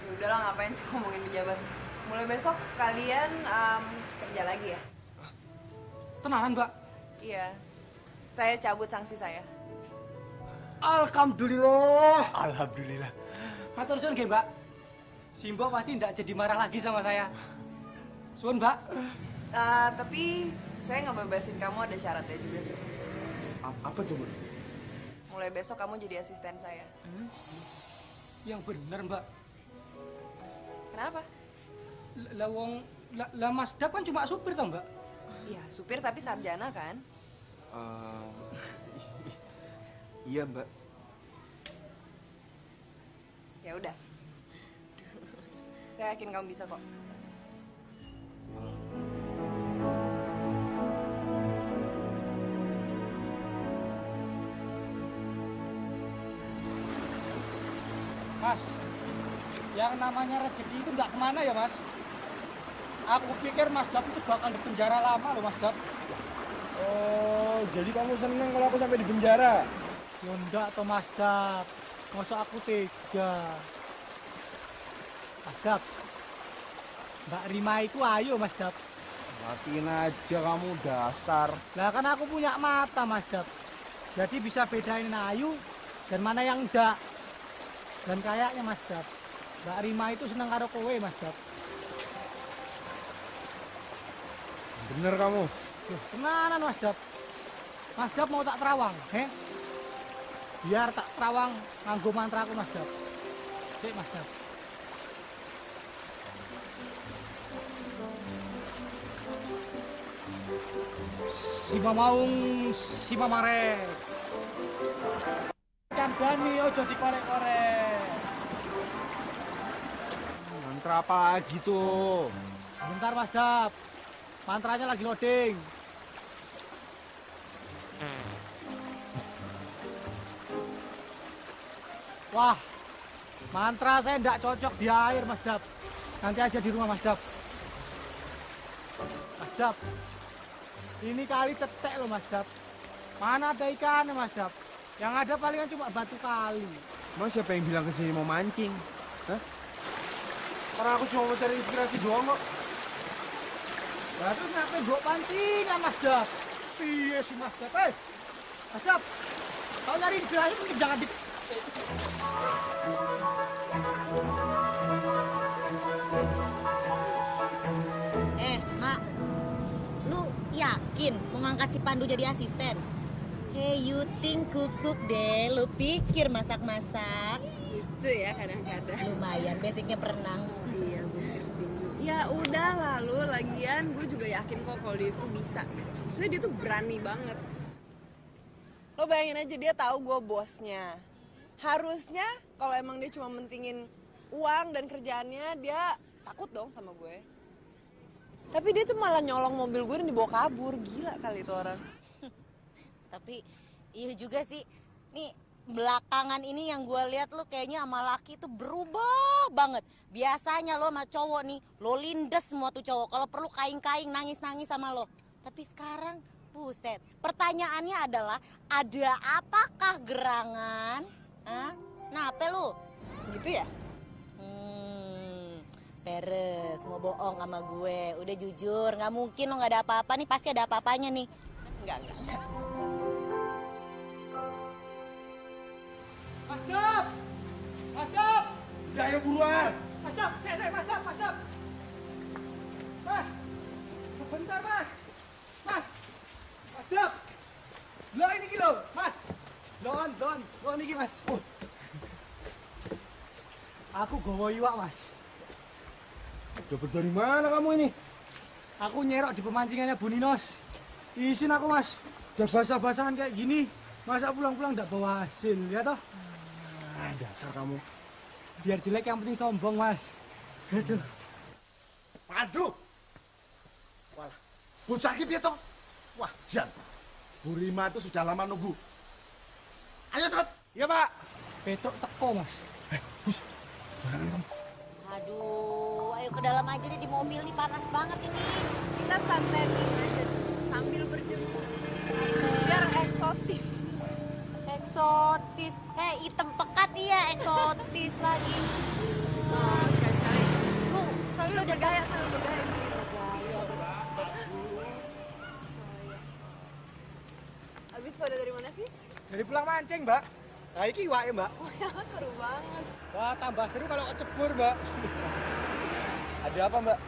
Ya udahlah, ngapain sih ngomongin pejabat. Mulai besok kalian kerja lagi ya? Tenanan, Mbak? Iya. Saya cabut sanksi saya. Alhamdulillah. Alhamdulillah. Matur suwun nggih, Mbak. Si Mbok pasti ndak jadi marah lagi sama saya. Suwun, Mbak. Tapi saya nggak bebasin kamu, ada syaratnya juga sih. Apa coba? Mulai besok kamu jadi asisten saya. Yang bener, Mbak. Kenapa? Lah Mas Dap kan cuma supir toh, Mbak? Iya, supir tapi sarjana kan? Iya, Mbak. Ya udah. Saya yakin kamu bisa kok. Mas, yang namanya rezeki itu nggak kemana ya, Mas? Aku pikir Mas Dap itu bakal di penjara lama loh, Mas Dap. Oh, jadi kamu seneng kalau aku sampai di penjara? Ya enggak toh, Mas Dap. Masa aku tega. Mas Dap, Mbak Rima itu ayo, Mas Dap. Matiin aja kamu dasar. Lah kan aku punya mata, Mas Dap. Jadi bisa bedain ayu dan mana yang enggak. Dan kayaknya Mas Dap, Mbak Rima itu seneng karo kowe, Mas Dap. Bener kamu. Loh, tenanan Mas Dap. Mas Dap mau tak terawang, he? Biar tak terawang nganggo mantraku, Mas Dap. Sik, Mas Dap. Sima maung, sima marek. Kandani ojo dikorek-korek. Mantra apa lagi tuh? Bentar, Mas Dap. Mantranya lagi loading. Wah, mantra saya ndak cocok di air, Mas Dap. Nanti aja di rumah, Mas Dap. Mas Dap, ini kali cetek loh, Mas Dap. Mana ada ikannya, Mas Dap? Yang ada palingan cuma batu kali. Mas siapa yang bilang kesini mau mancing? Hah? Orang aku cuma mau cari inspirasi doang kok. Lah terus ngapain mbok pancingan, Mas Dap? Piye sih, Mas Dap? Mas Dap, kalau nyari inspirasi mungkin jangan di... Mak, lu yakin mau ngangkat si Pandu jadi asisten? Hey, you think cook deh, lu pikir masak-masak. Lucu ya kadang-kadang. Lumayan, basicnya perenang. Iya, gue tinju. Ya udah lalu, lagian gue juga yakin kok kalau dia itu bisa gitu. Maksudnya dia tuh berani banget. Lo bayangin aja dia tahu gue bosnya. Harusnya kalau emang dia cuma mentingin uang dan kerjaannya, dia takut dong sama gue. Tapi dia tuh malah nyolong mobil gue dan dibawa kabur. Gila kali itu orang. Tapi iya juga sih, nih belakangan ini yang gue lihat lu kayaknya sama laki tuh berubah banget. Biasanya lo sama cowok nih, lo lindes semua tuh cowok. Kalau perlu kaing-kaing, nangis-nangis sama lo. Tapi sekarang, buset, pertanyaannya adalah ada apakah gerangan? Hah? Nah, apa lu? Gitu ya? Beres, mau bohong sama gue. Udah jujur, nggak mungkin lo nggak ada apa-apa nih, pasti ada apa-apanya nih. Enggak. Mas Dap! Mas Dap! Udah ayo buruan. Mas Dap! Saya, Mas Dap! Mas Dap! Mas! Sebentar, Mas! Mas! Mas Dap! Lo ini kilo, Mas! Loan ini Mas! Oh. Aku gowo iwak, Mas. Dapat dari mana kamu ini? Aku nyerok di pemancingannya Bu Ninos. Izin aku mas, udah basah-basahan kayak gini, masa pulang-pulang nggak bawa hasil, ya toh? Dasar kamu. Biar jelek yang penting sombong mas. Aduh. Waduh. Walah, bocah iki piye toh? Wah, Jan. Bu Rima itu sudah lama nunggu. Ayo cepet. Iya pak. Betok teko mas. Aduh, ayo ke dalam aja deh, di mobil nih panas banget ini. Kita santai aja sambil berjemur. Biar eksotis. Eksotis. Hitam pekat iya, eksotis lagi. Nah, sekali-sekali. Lu sambil bergaya, sambil bergaya. Habis pada dari mana sih? Dari pulang mancing mbak. Nah iki iwake mbak. Oh ya, seru banget. Wah tambah seru kalau kecebur mbak. Ada apa, Mbak?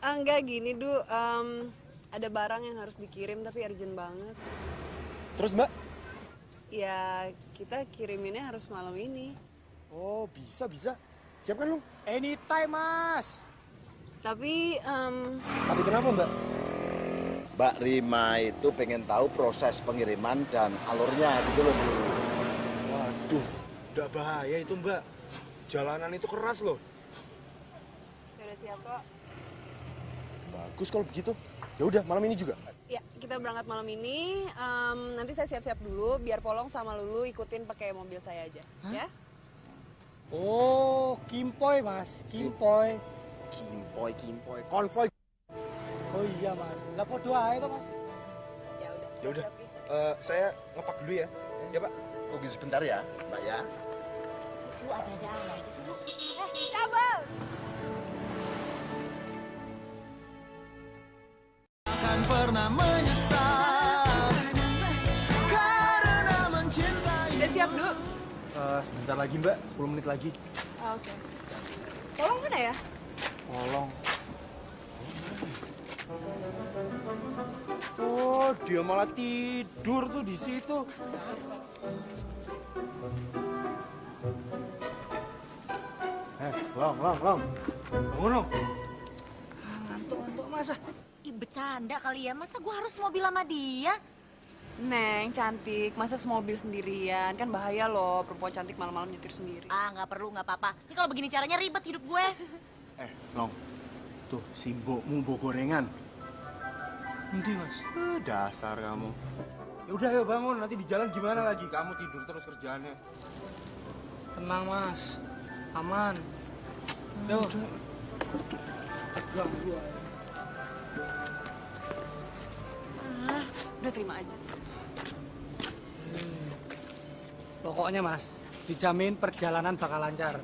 Enggak gini, Du. Ada barang yang harus dikirim tapi urgent banget. Terus, Mbak? Ya, kita kiriminnya harus malam ini. Oh, bisa. Siap kan, Lung? Anytime mas. Tapi, Tapi kenapa, Mbak? Mbak Rima itu pengen tahu proses pengiriman dan alurnya gitu loh, Bu. Waduh, udah bahaya itu, Mbak. Jalanan itu keras loh. saya udah siap kok. Bagus kalau begitu. Ya udah, malam ini juga. Ya, kita berangkat malam ini. Nanti saya siap-siap dulu, biar Polong sama Lulu ikutin pakai mobil saya aja. Ya? Oh, Kimpoy mas, Kimpoy. Kimpoy. Konvoy. Oh iya mas, lah podo ae to mas. Ya udah. Ya udah. siap-siap, Ki. Saya ngepak dulu ya. Ya, Pak. Tunggu sebentar ya, Mbak ya. Lu ada-ada aja sih lu. Cabel! Akan pernah menyesal karena mencintai. Udah siap, Du? Sebentar lagi, Mbak. 10 menit lagi. Oke. Polong mana ya? Tolong. Oh, dia malah tidur tuh di situ. Long. Bangun, Long. Ngantuk mas. Ih, bercanda kali ya, masa gua harus mobil sama dia? Neng, cantik. Masa semobil sendirian? Kan bahaya loh, perempuan cantik malam-malam nyetir sendiri. Nggak perlu, nggak apa-apa. Ini kalau begini caranya ribet hidup gue. Long. Tuh, si mbokmu bawa gorengan. Endi mas? Dasar kamu. Ya udah, ayo bangun. Nanti di jalan gimana lagi? Kamu tidur terus kerjaannya. Tenang mas, aman. Yo. Ganggu aja. Udah terima aja. Pokoknya mas, dijamin perjalanan bakal lancar.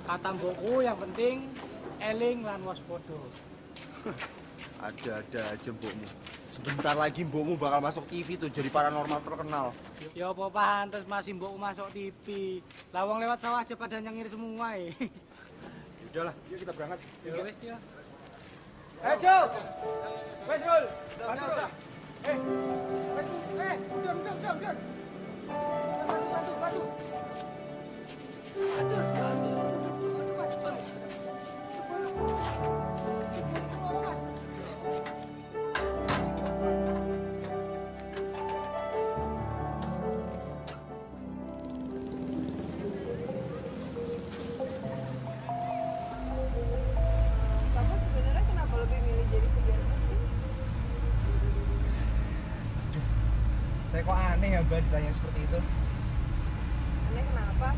Kata mbokku yang penting eling lan waspada. Ada-ada aja mbokmu. Sebentar lagi mbokmu bakal masuk TV tuh jadi paranormal terkenal. Ya apa pantes masih mbokku masuk TV. Lawang lewat sawah aja pada nyengir semua Udahlah, yuk kita berangkat. Ya wes ya. Jul. Wes Jul. Udah. Udah. Bantu. Kamu sebenarnya kenapa lebih milih jadi supir truk sih? Saya kok aneh ya Mbak ditanya seperti itu. Aneh kenapa?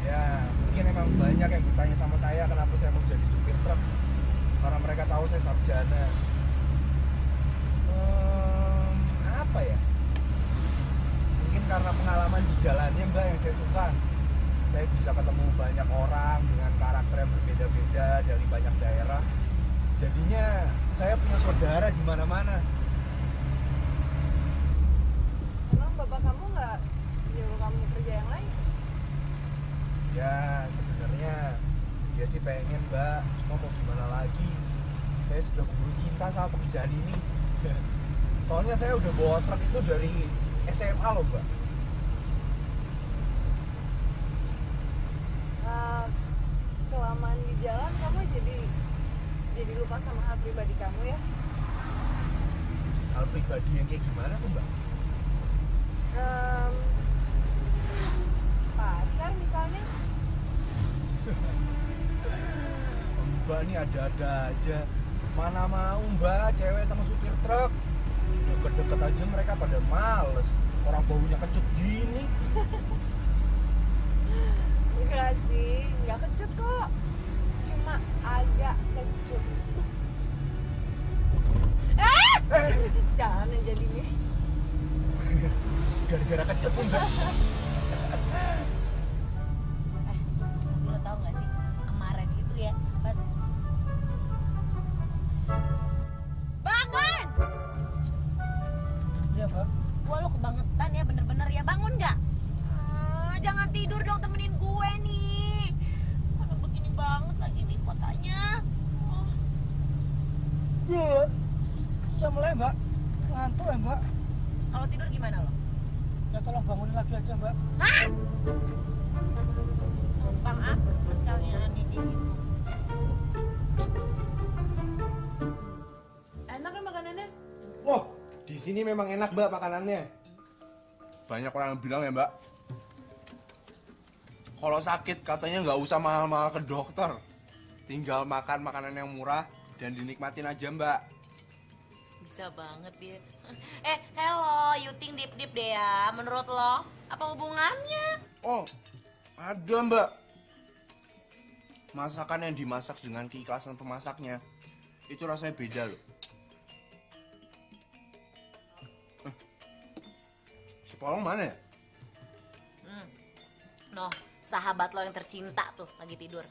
Ya mungkin emang banyak yang bertanya sama saya kenapa saya mau jadi supir truk. Karena mereka tahu saya sarjana. Apa ya? Mungkin karena pengalaman di jalannya Mbak yang saya suka. Saya bisa ketemu banyak orang dengan karakter yang berbeda-beda dari banyak daerah. Jadinya saya punya saudara di mana-mana. Emang bapak kamu nggak nyuruh kamu kerja yang lain? Ya sebenarnya dia sih pengen Mbak, cuma mau gimana lagi. Saya sudah keburu cinta sama pekerjaan ini. Soalnya saya udah bawa truk itu dari SMA loh Mbak. Kelamaan di jalan kamu jadi lupa sama hal pribadi kamu ya? pribadi yang kayak gimana tuh Mbak? Pacar misalnya. Mbak ini ada-ada aja. Mana mau Mbak cewek sama supir truk. Deket-deket aja mereka pada males. Orang baunya kecut gini. Enggak sih, enggak kecut kok. Cuma agak kecut. Jangan jadi nih. Gara-gara kecut tuh Mbak. Tapi lo tau gak sih, kemarin itu ya pas bangun! Iya, Mbak. Wah lo kebangetan ya, bener-bener ya, bangun gak? Jangan tidur dong, temenin gue nih. Mana begini banget lagi nih kotanya. Saya mulai, Mbak. Ngantuk ya, Mbak. Kalau tidur gimana lo? Ya tolong bangunin lagi aja, Mbak. Hah? Gampang apa sekalinya aneh gitu. Enak kan makanannya? Wah, di sini memang enak Mbak makanannya. Banyak orang yang bilang ya Mbak, kalau sakit katanya nggak usah mahal-mahal ke dokter, tinggal makan makanan yang murah dan dinikmatin aja Mbak. Bisa banget dia. Hello, you think deep deh ya. Menurut lo, apa hubungannya? Oh, ada Mbak. Masakan yang dimasak dengan keikhlasan pemasaknya, itu rasanya beda loh. Si Polong mana ya? Noh, sahabat lo yang tercinta tuh lagi tidur.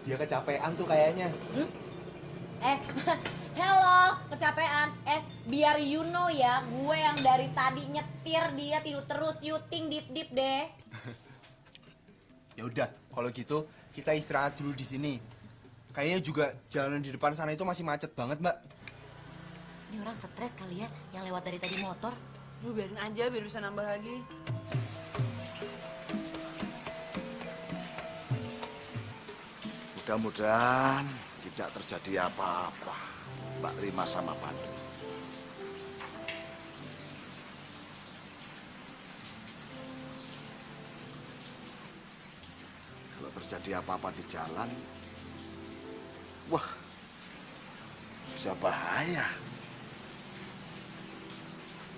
Dia kecapean tuh kayaknya. Hello, kecapean. Biar you know ya, gue yang dari tadi nyetir dia tidur terus. You think deep deh. Ya udah, kalau gitu kita istirahat dulu di sini. Kayaknya juga jalanan di depan sana itu masih macet banget, Mbak. Ini orang stres kali ya, yang lewat dari tadi motor. Lu biarin aja biar bisa nambah lagi. Mudah-mudahan tidak terjadi apa-apa Mbak Rima sama Pandu. Kalau terjadi apa-apa di jalan, wah, bisa bahaya.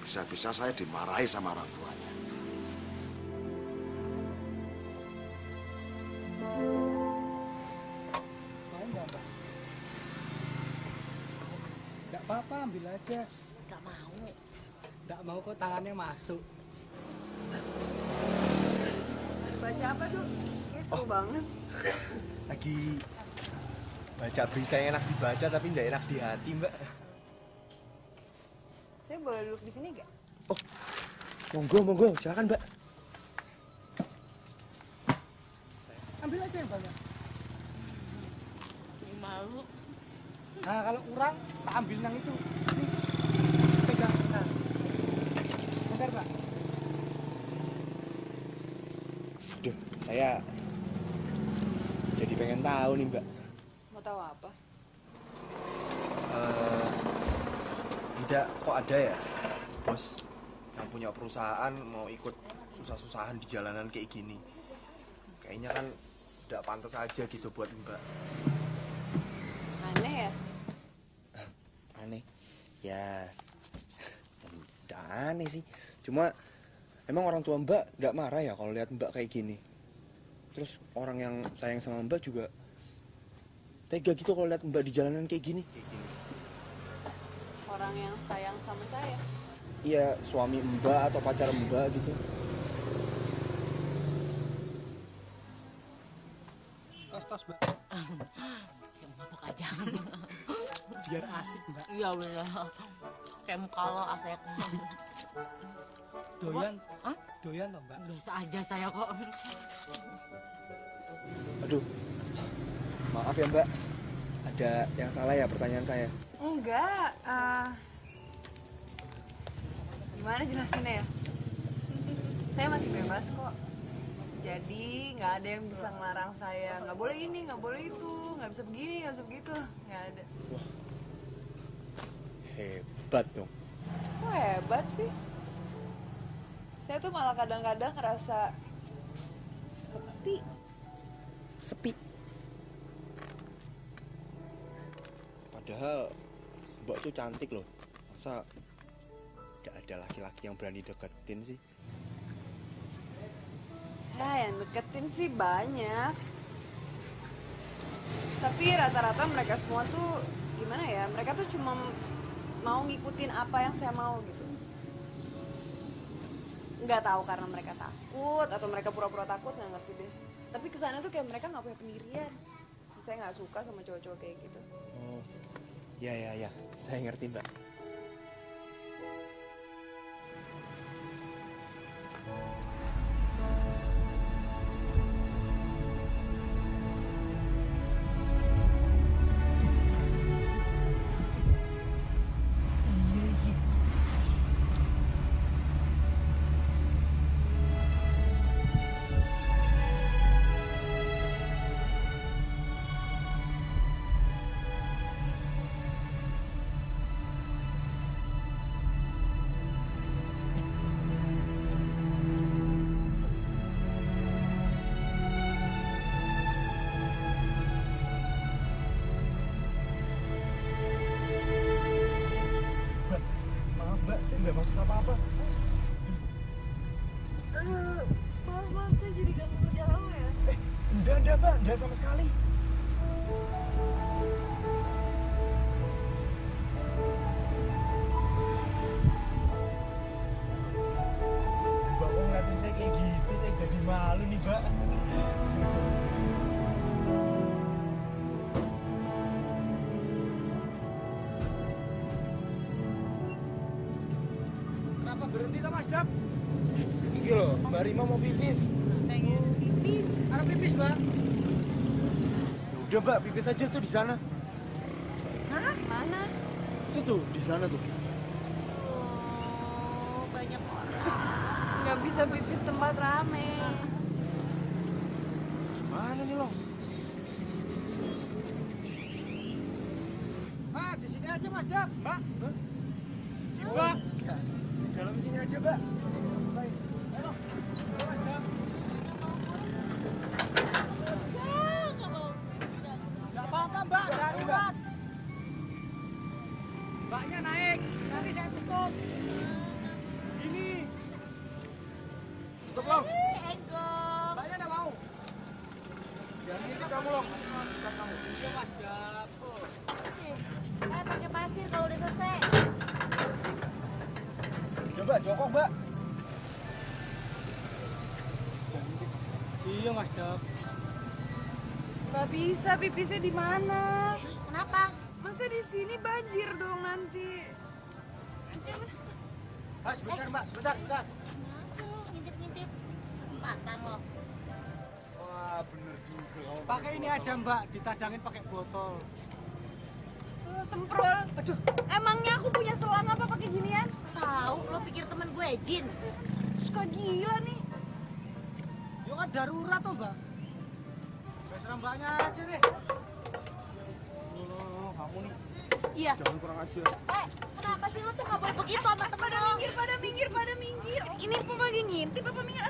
Bisa-bisa saya dimarahi sama orang tuanya. Nggak apa-apa, ambil aja. Gak mau. Nggak mau kok tangannya masuk. Baca apa tuh? Kayak seru banget. Lagi baca berita yang enak dibaca tapi nggak enak di hati, Mbak. Saya boleh duduk di sini gak? Oh, monggo, silakan, Mbak. Ambil aja yang banyak. Malu. Nah, kalau kurang, tak ambil yang itu. Nih, pegang. Nah. Bentar, Pak. Aduh, saya jadi pengen tahu nih, Mbak. Mau tahu apa? Tidak, kok ada ya bos yang punya perusahaan mau ikut susah-susahan di jalanan kayak gini. Kayaknya kan tidak pantas aja gitu buat Mbak. Aneh ya? Aneh? Ya, tidak aneh sih. Cuma emang orang tua Mbak nggak marah ya kalau lihat Mbak kayak gini. Terus orang yang sayang sama Mbak juga tega gitu kalau lihat Mbak di jalanan kayak gini. Orang yang sayang sama saya. Iya, suami Mbak atau pacar Mbak gitu. Tos, Mbak. Kayak mabok aja. Biar asik, Mbak. Iya bener. Kayak muka lo asek. Doyan? Hah? Doyan toh, Mbak? Biasa aja saya kok. Aduh, maaf ya Mbak. Ada yang salah ya pertanyaan saya? Enggak. Gimana jelasinnya ya? Saya masih bebas kok. Jadi nggak ada yang bisa ngelarang saya. Nggak boleh ini, nggak boleh itu. nggak bisa begini, nggak bisa begitu, nggak ada. Hebat dong. Kok hebat sih? Saya tuh malah kadang-kadang ngerasa sepi. Sepi. Padahal Mbak tuh cantik loh. Masa gak ada laki-laki yang berani deketin sih? Ya, yang deketin sih banyak. Tapi rata-rata mereka semua tuh gimana ya? Mereka tuh cuma mau ngikutin apa yang saya mau gitu. Nggak tahu karena mereka takut atau mereka pura-pura takut, nggak ngerti deh. Tapi kesannya tuh kayak mereka nggak punya pendirian. Saya nggak suka sama cowok-cowok kayak gitu. Oh, ya. Saya ngerti, Mbak. Maaf Mbak, saya nggak maksud apa-apa. Maaf, saya jadi ganggu kerja kamu ya. Enggak Mbak, enggak sama sekali. Mbak kok ngeliatin saya kayak gitu, saya jadi malu nih Mbak. Kenapa berhenti tuh Mas Dap? Iki loh, Mbak Rima mau pipis. Pengen pipis. Ada pipis, Mbak. Ya udah Mbak, pipis aja tuh di sana. Hah? Mana? Itu tuh, di sana tuh. Oh, banyak orang. Nggak bisa pipis tempat rame. Mana nih Long? Ah, di sini aja Mas Dap. Mbak? Hah? Mbak. Di dalam sini aja Mbak. Ayo, Mas Dap. Nggak apa-apa, Mbak. Darurat. Mbaknya naik. Nanti saya tutup. Ini. Tutup Long. Enggong. Mbaknya nggak mau. Jangan ngintip kamu Long. Iya, Mas Dap. Pakai pasir kalau udah selesai. Udah Mbak, jongkok Mbak. Iya, Mas Dap. Nggak bisa pipisnya di mana? Kenapa? Masa di sini banjir dong nanti. Ah, sebentar, Mbak. Sebentar. Ngintip-ngintip kesempatan loh. Wah, bener juga. Pakai ini aja, Mbak. Ditadangin pakai botol. Oh, semprol. Aduh, emangnya aku punya selang apa pakai ginian? Tahu, lo pikir temen gue Jin? Suka gila nih. Yuk kan darurat tuh, Mbak. Serang Mbaknya aja deh. Oh, kamu nih. Iya. Jangan kurang ajar. Kenapa sih lo tuh nggak boleh begitu sama temen lo? Pada minggir. Ini apa lagi ngintip apa minggir?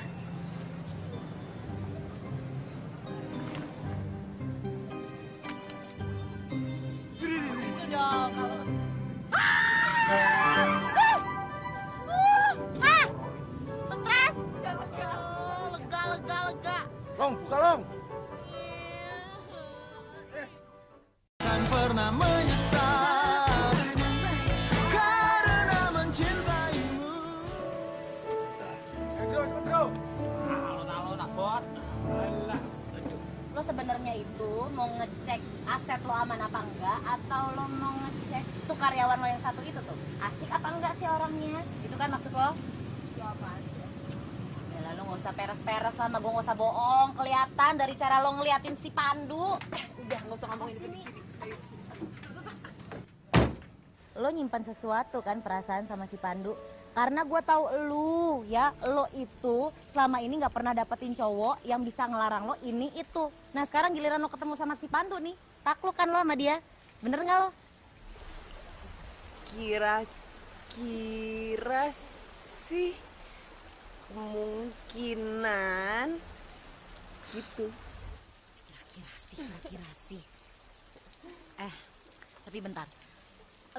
Itu dong kalau. Stres. Lega. Long, buka Long. Kan pernah menyesal karena mencintaimu. Lo sebenarnya itu mau ngecek aset lo aman apa enggak, atau lo mau ngecek tuh karyawan lo yang satu itu tuh asik apa enggak sih orangnya? Itu kan maksud lo? Ya apaan sih? Ya lo nggak usah peres-peres lah, gue nggak usah bohong. Kelihatan dari cara lo ngeliatin si Pandu. Udah, nggak usah ngomongin itu. Lo nyimpan sesuatu kan perasaan sama si Pandu? Karena gue tahu lo itu selama ini nggak pernah dapetin cowok yang bisa ngelarang lo ini itu. Nah sekarang giliran lo ketemu sama si Pandu nih, Takluk kan lo sama dia? Bener nggak lo? Kira-kira sih kemungkinan gitu. Kira-kira sih. Tapi bentar.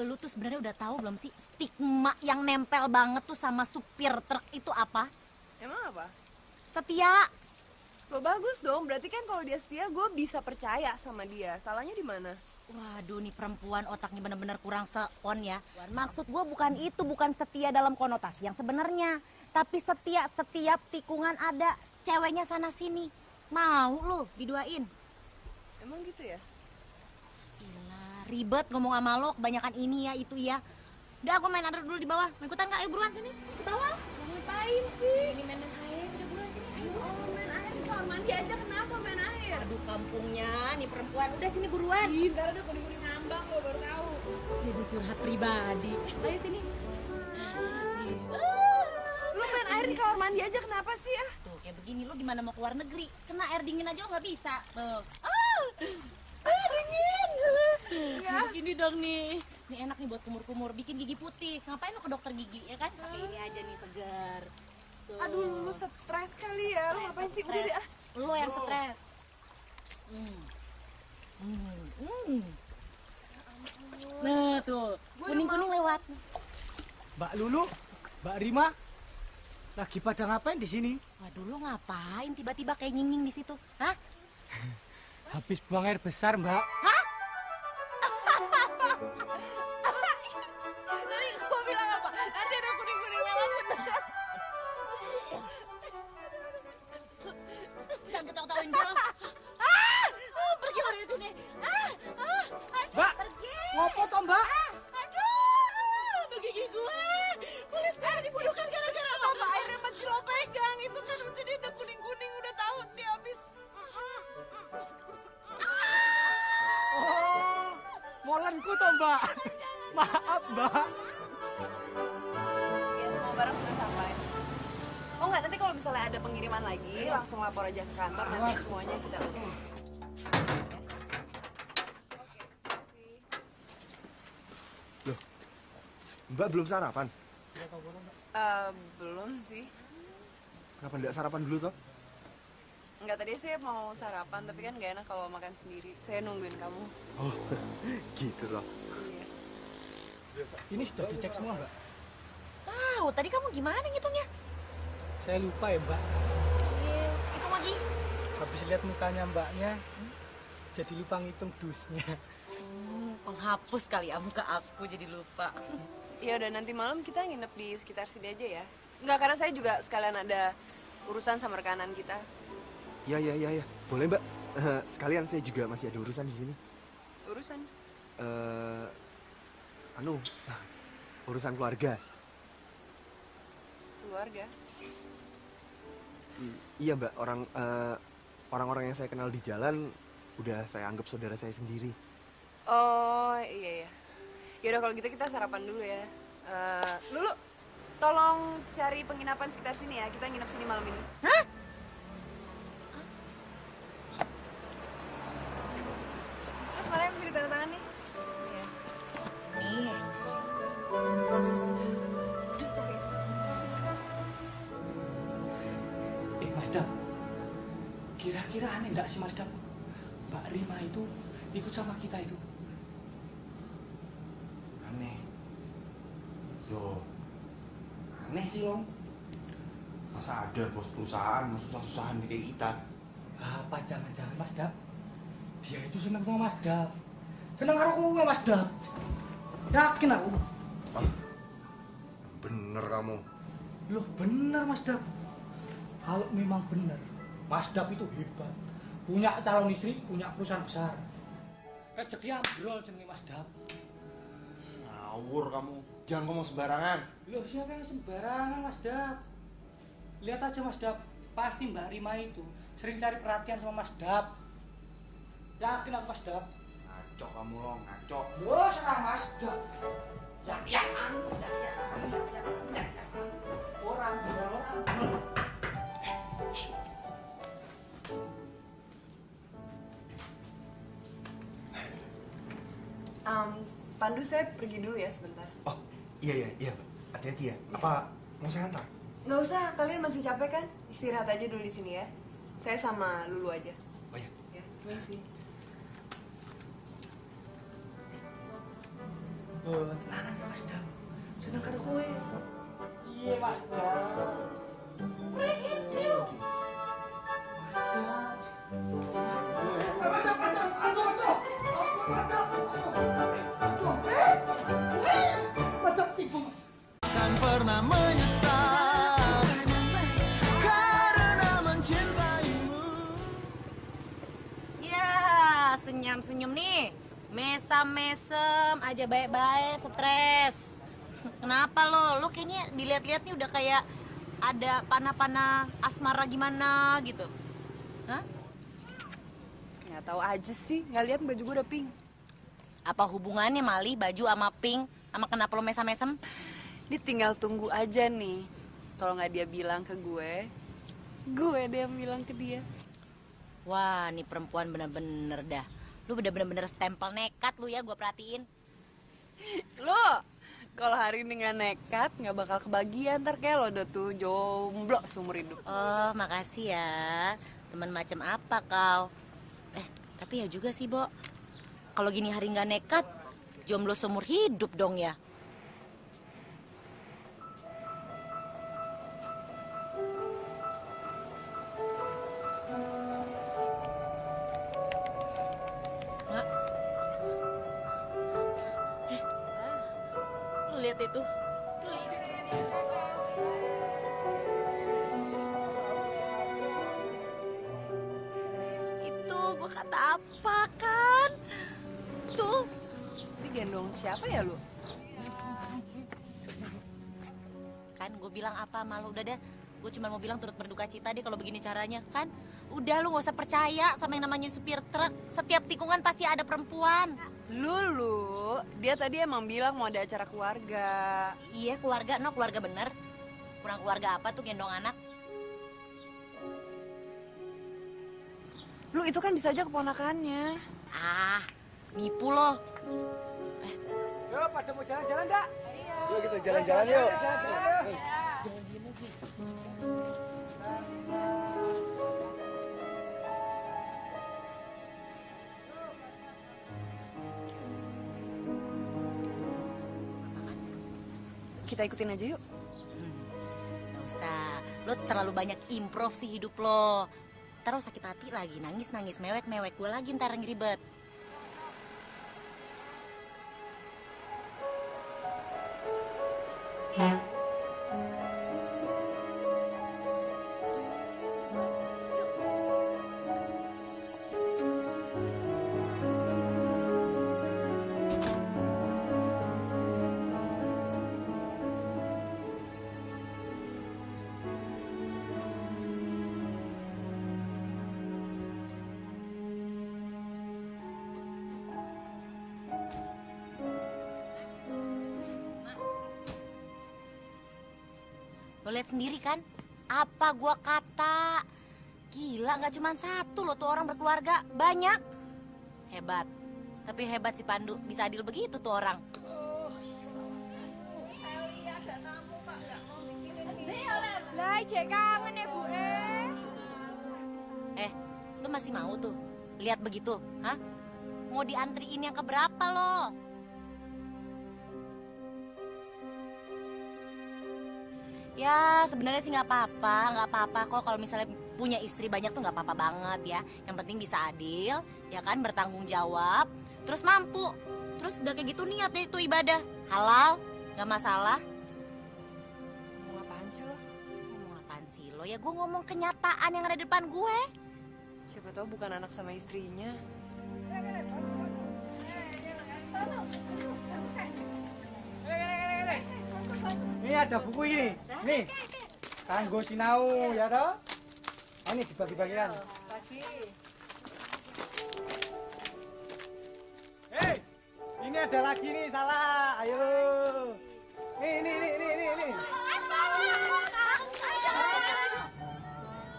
Lu tuh sebenarnya udah tahu belum sih stigma yang nempel banget tuh sama supir truk itu apa? Emang apa? Setia. Lo bagus dong, berarti kan kalau dia setia gue bisa percaya sama dia. Salahnya di mana? Waduh, nih perempuan otaknya bener-bener kurang se-on ya. Maksud gue bukan itu, bukan setia dalam konotasi yang sebenarnya. Tapi setia setiap tikungan ada ceweknya sana sini. Mau lu diduain? Emang gitu ya? Gila, ribet ngomong sama lo, kebanyakan ini ya, itu ya. Udah, aku main under dulu di bawah. Mau ikutan nggak? Ayo buruan sini, ke bawah. Ngapain sih? Ini main air, udah buruan sini. Ayo. Oh, main air di kamar mandi aja, kenapa main air? Aduh, kampungnya nih perempuan. Udah sini buruan. Ih, ntar ada kuning-kuning ngambang lo baru tahu. Ini curhat pribadi. Ayo sini. Lo main air di kamar mandi aja, kenapa sih ah? Tuh, kayak begini lo gimana mau keluar negeri? Kena air dingin aja lo nggak bisa. Tuh. Dingin. Ya. Gini dong nih. Ini enak nih buat kumur-kumur, bikin gigi putih. Ngapain lo ke dokter gigi ya kan? Pakai ini aja nih segar. Tuh. Aduh, lu stres kali ya. Lu ngapain sih? Udah deh ah. Lo yang stres. Nah tuh, kuning-kuning lewat. Mbak Lulu, Mbak Rima, lagi pada ngapain di sini? Waduh, lo ngapain tiba-tiba kayak nying-nying di situ? Hah? Habis buang air besar, Mbak. Hah? Tadi gua bilang apa? Nanti ada kuning-kuning lewat beneran. Jangan ketawa-tawain gue. Pergi lo dari sini. Mbak, Pergi. ngopo toh, Mbak? Aduh gigi gue. Kulit gue dibunuhkan gara-gara apa? Airnya masih lo pegang. Itu kan udah dia udah kuning-kuning, udah tahu dia habis. Oh, molenku toh, Mbak. Maaf, Mbak. Ya, semua barang sudah sampai. Oh enggak, nanti kalau misalnya ada pengiriman lagi, langsung lapor aja ke kantor, nanti semuanya kita urus. Mbak belum sarapan? Belum sih. Kenapa nggak sarapan dulu toh? Enggak, tadi sih mau sarapan, tapi kan gak enak kalau makan sendiri. Saya nungguin kamu. Oh, gitu loh. Iya. Ini sudah dicek semua, Mbak. Tahu, tadi kamu gimana ngitungnya? Saya lupa ya, Mbak. Hitung lagi. Habis lihat mukanya Mbaknya, jadi lupa ngitung dusnya. Penghapus kali ya muka aku jadi lupa. Ya udah, nanti malam kita nginep di sekitar sini aja ya. Enggak, karena saya juga sekalian ada urusan sama rekanan kita. Iya. Boleh, Mbak. Sekalian saya juga masih ada urusan di sini. Urusan? Urusan keluarga. Keluarga? Iya, Mbak. Orang-orang yang saya kenal di jalan udah saya anggap saudara saya sendiri. Oh, iya. Yaudah kalau gitu kita sarapan dulu ya. Lulu, tolong cari penginapan sekitar sini ya. Kita nginep sini malam ini. Hah? Terus mana yang bisa ditandatangan nih? Iya. Nih. Udah cari aja. Mas Dap, kira-kira aneh enggak sih Mas Dap? Mbak Rima itu ikut sama kita itu. Aneh. Loh, aneh sih, Om. Masa ada bos perusahaan mau susah-susahan kayak kita? Apa jangan-jangan Mas Dap? Dia itu senang sama Mas Dap. Senang karo kowe Mas Dap. Yakin aku. Bener kamu. Loh bener Mas Dap. Kalau memang bener, Mas Dap itu hebat. Punya calon istri, punya perusahaan besar. Rezeki ambrol jenenge Mas Dap. Ngawur kamu. Jangan ngomong sembarangan. Loh siapa yang sembarangan Mas Dap? Lihat aja Mas Dap, pasti Mbak Rima itu sering cari perhatian sama Mas Dap. Yakin aku Mas Dap? Ngaco kamu, Long. Ngaco. Loh serah Mas Dap. Ya. Orang. Pandu, saya pergi dulu ya sebentar. Oh, iya. Hati-hati ya. Apa mau saya antar? Nggak usah, kalian masih capek kan? Istirahat aja dulu di sini ya. Saya sama Lulu aja. Oh iya. Ya, permisi. Tenanan ya Mas Dam. Seneng karo kowe. Iya Mas Dam. Akan pernah menyesal karena mencintaimu. Ya, senyum-senyum nih. Mesem-mesem aja baik-baik, stres. Kenapa lo? Lo kayaknya dilihat-lihat nih udah kayak ada panah-panah asmara gimana gitu. Hah? Nggak tahu aja sih, nggak lihat baju gue udah pink. Apa hubungannya Mali baju sama pink sama kenapa lo mesem-mesem? Dia tinggal tunggu aja nih. Kalau nggak dia bilang ke gue deh yang bilang ke dia. Wah, nih perempuan bener-bener dah. Lu bener-bener stempel nekat lu ya, gue perhatiin. Lo, kalau hari ini nggak nekat, nggak bakal kebagian. Ntar kayak lo udah tuh jomblo seumur hidup. Oh, makasih ya. Temen macam apa kau? Tapi ya juga sih, Bo. Kalau gini hari nggak nekat, jomblo seumur hidup dong ya. Mak. Lu lihat itu. Lu lihat. Itu gua kata apa kan? Tuh. Ini gendong siapa ya lu? Kan gue bilang apa malu udah deh. Gue cuma mau bilang turut berduka cita deh kalau begini caranya kan. Udah lu gak usah percaya sama yang namanya supir truk. Setiap tikungan pasti ada perempuan. Lulu, dia tadi emang bilang mau ada acara keluarga. Iya keluarga, no keluarga bener. Kurang keluarga apa tuh gendong anak? Lu itu kan bisa aja keponakannya. Ah, nipu lo. Yo, pada mau jalan-jalan enggak? Yuk kita jalan-jalan yuk. Kita ikutin aja yuk. Gak usah, lo terlalu banyak improv sih hidup lo. Ntar lo sakit hati lagi, nangis-nangis, mewek-mewek. Gue lagi ntar yang ribet. Lo lihat sendiri kan, apa gua kata. Gila, nggak cuma satu lo tuh orang berkeluarga, banyak. Hebat, tapi hebat si Pandu, bisa adil begitu tuh orang. Lah, cek kangen ya bu Lo masih mau tuh lihat begitu, hah? Mau diantriin yang keberapa lo? Ya sebenarnya sih nggak apa-apa kok kalau misalnya punya istri banyak tuh nggak apa-apa banget ya. Yang penting bisa adil, ya kan, bertanggung jawab, terus mampu, terus udah kayak gitu niat deh itu ibadah halal, nggak masalah. Ngomong apaan sih lo? Ngomong apaan sih lo? Ya gue ngomong kenyataan yang ada di depan gue. Siapa tahu bukan anak sama istrinya. Ini ada buku ini. Nih. Kanggo sinau ya toh? Oh, ini dibagi-bagikan. Hei, ini ada lagi nih salah. Ayo. Nih.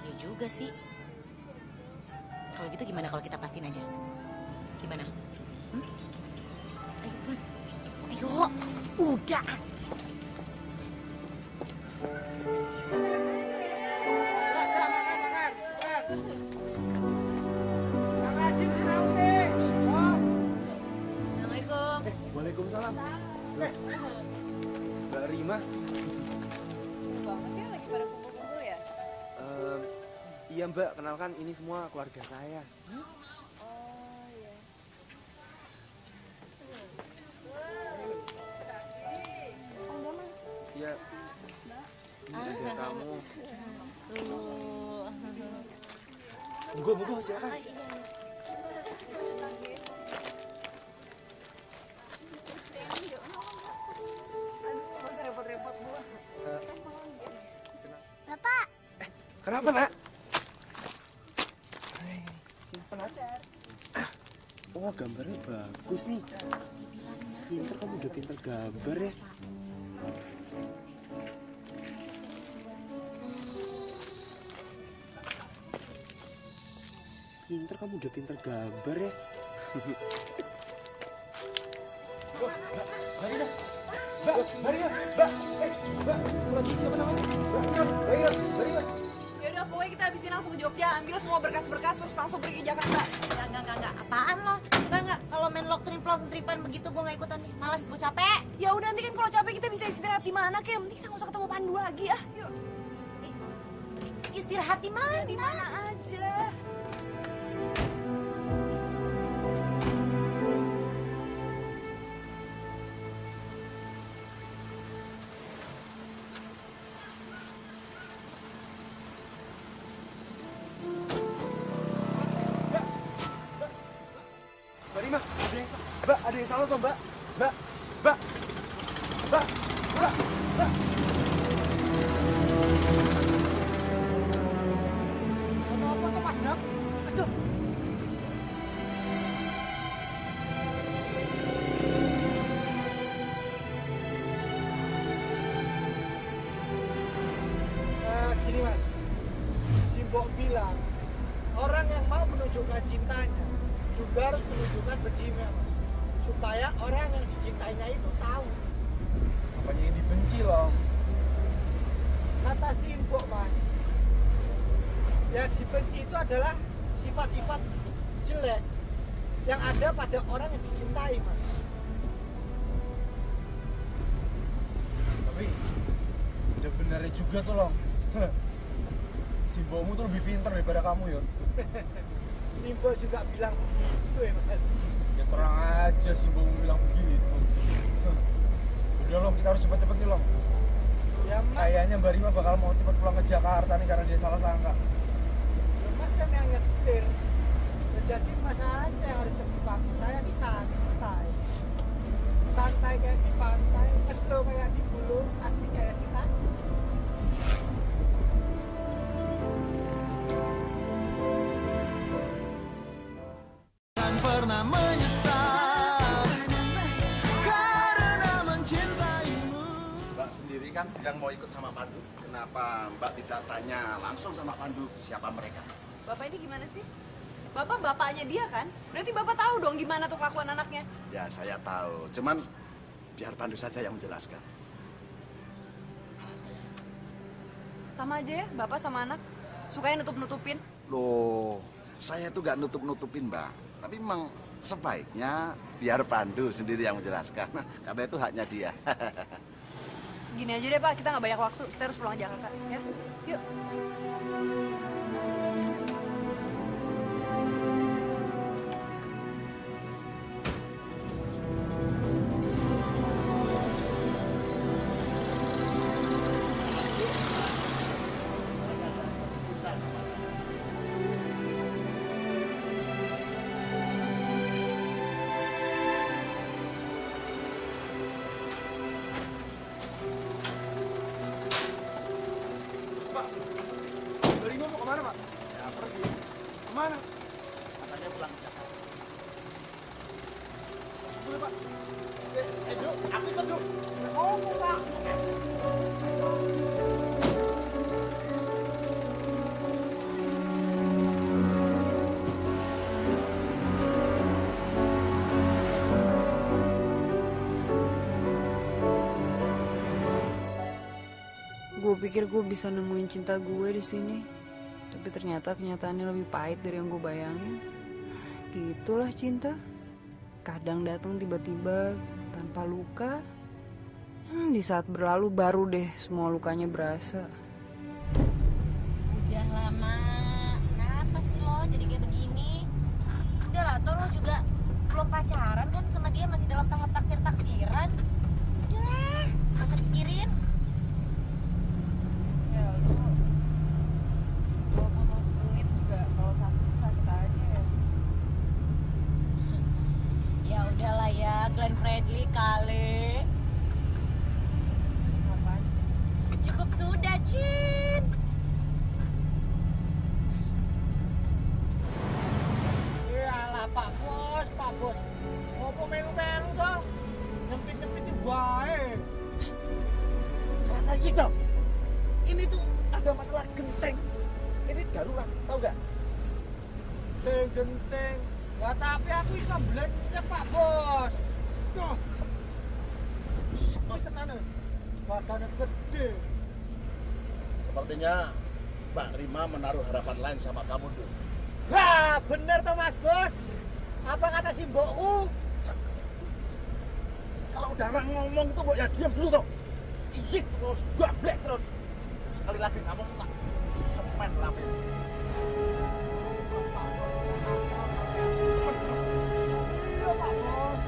Ya juga sih. Kalau gitu gimana kalau kita pastiin aja? Gimana? Udah. Assalamualaikum. Waalaikumsalam. Mbak Rima. Banget ya lagi pada kumpul-kumpul ya? Iya Mbak, kenalkan ini semua keluarga saya. Oh iya. Oh enggak mas. Iya. Ini ada kamu. Monggo, silakan. Gak usah repot-repot bu. Bapak, Kenapa nak? Simpen aja. Wah gambarnya bagus nih. Pinter, kamu udah pinter gambar ya. Pinter, kamu udah pinter gambar ya. Siapa namanya? Yaudah pokoknya kita habisin langsung ke Jogja. Ambil semua berkas-berkas terus langsung pergi ke Jakarta. enggak. Apaan lo? Enggak. Kalau main lock tripan begitu gue nggak ikutan nih. Males, gue capek. Ya udah nanti kan kalau capek kita bisa istirahat di mana kayak penting kita nggak usah ketemu Pandu lagi ah. Yuk. Istirahat di mana? Di mana aja. Mbak Rima, ada yang salah toh Mbak? Mbak. Apa tuh Mas Dap? Aduh. Gini Mas, si Mbok bilang orang yang mau menunjukkan cintanya juga harus menunjukkan bencinya Mas, supaya orang yang dicintainya itu tahu. Apanya yang dibenci loh? Kata si Mbok Mas, yang dibenci itu adalah sifat-sifat jelek yang ada pada orang yang dicintai Mas. Tapi udah benernya juga tuh loh. Si Mbokmu tuh lebih pinter daripada kamu ya. Si Mbok juga bilang begitu ya Mas. Ya terang aja si Mbokmu bilang begitu. Udah Long, kita harus cepet-cepet nih Long. Ya Mas, Kayaknya Mbak Rima bakal mau cepet pulang ke Jakarta nih karena dia salah sangka. ya Mas kan yang nyetir. Ya, jadi Mas aja yang harus cepat. Saya sih santai. Santai kayak di pantai, slow kayak di Bulu, asik kayak di Tasik. Kan pernah menyesal karena mencintaimu. Mbak sendiri kan yang mau ikut sama Pandu. Kenapa Mbak tidak tanya langsung sama Pandu siapa mereka? Bapak ini gimana sih? Bapak bapaknya dia kan? Berarti Bapak tahu dong gimana tuh kelakuan anaknya. Ya saya tahu, cuman biar Pandu saja yang menjelaskan. Sama aja ya, Bapak sama anak. Sukanya nutup-nutupin. Loh, saya itu nggak nutup-nutupin Mbak. Tapi memang sebaiknya biar Pandu sendiri yang menjelaskan. Karena itu haknya dia. Gini aja deh Pak, kita nggak banyak waktu. Kita harus pulang ke Jakarta, ya. Yuk. Pak, Mbak Rima mau kemana Pak? Ya pergi. Kemana? Katanya pulang ke Jakarta. Susul ya Pak. Yuk, aku ikut yuk. Oh, Pak. Gue pikir gue bisa nemuin cinta gue di sini, tapi ternyata kenyataannya lebih pahit dari yang gue bayangin. Gitulah cinta. Kadang datang tiba-tiba tanpa luka. Di saat berlalu baru deh semua lukanya berasa. Udah lama. Kenapa sih lo jadi kayak begini? Udah lah, toh lo juga belum pacaran kan sama dia, masih dalam tahap taksir-taksiran. Udah lah, gak usah dipikirin. Ya lu, walaupun lo semenit juga kalau sakit aja ya. Ya udahlah ya, Glenn Fredly kali. Apaan sih? Cukup sudah, Cin. Iyalah Pak Bos, Pak Bos. Ngopo melu-melu toh? Nyempit-nyempit di bae. Rasa gitu. Ini tuh ada masalah genteng. Ini darurat, tahu gak? Genteng. Ya tapi aku bisa belanja Pak Bos. Tuh. Wis tenan. Badannya gede. Sepertinya Mbak Rima menaruh harapan lain sama kamu tuh. Wah, bener toh Mas Bos. Apa kata si mbokku? Kalau udah orang ngomong itu mbok ya diam dulu toh. Iyik terus, gablek terus. Sekali lagi kamu tak semen lambe. Iya Pak Bos.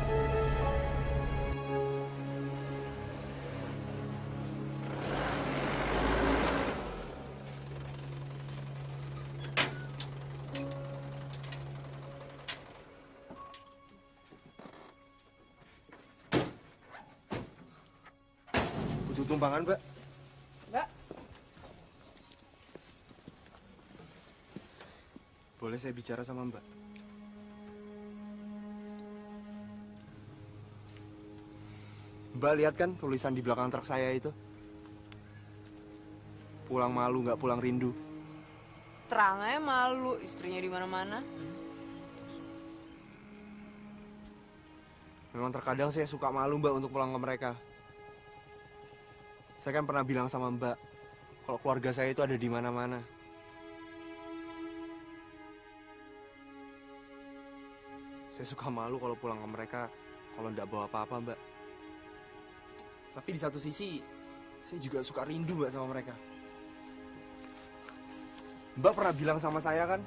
Butuh tumpangan, Mbak. Mbak, Boleh saya bicara sama Mbak? Mbak lihat kan tulisan di belakang truk saya itu? Pulang malu nggak pulang rindu. Terang aja malu, istrinya di mana-mana. Memang terkadang saya suka malu Mbak untuk pulang ke mereka. Saya kan pernah bilang sama Mbak, kalau keluarga saya itu ada di mana-mana. Saya suka malu kalau pulang ke mereka, kalau nggak bawa apa-apa Mbak. Tapi di satu sisi, saya juga suka rindu Mbak sama mereka. Mbak pernah bilang sama saya kan,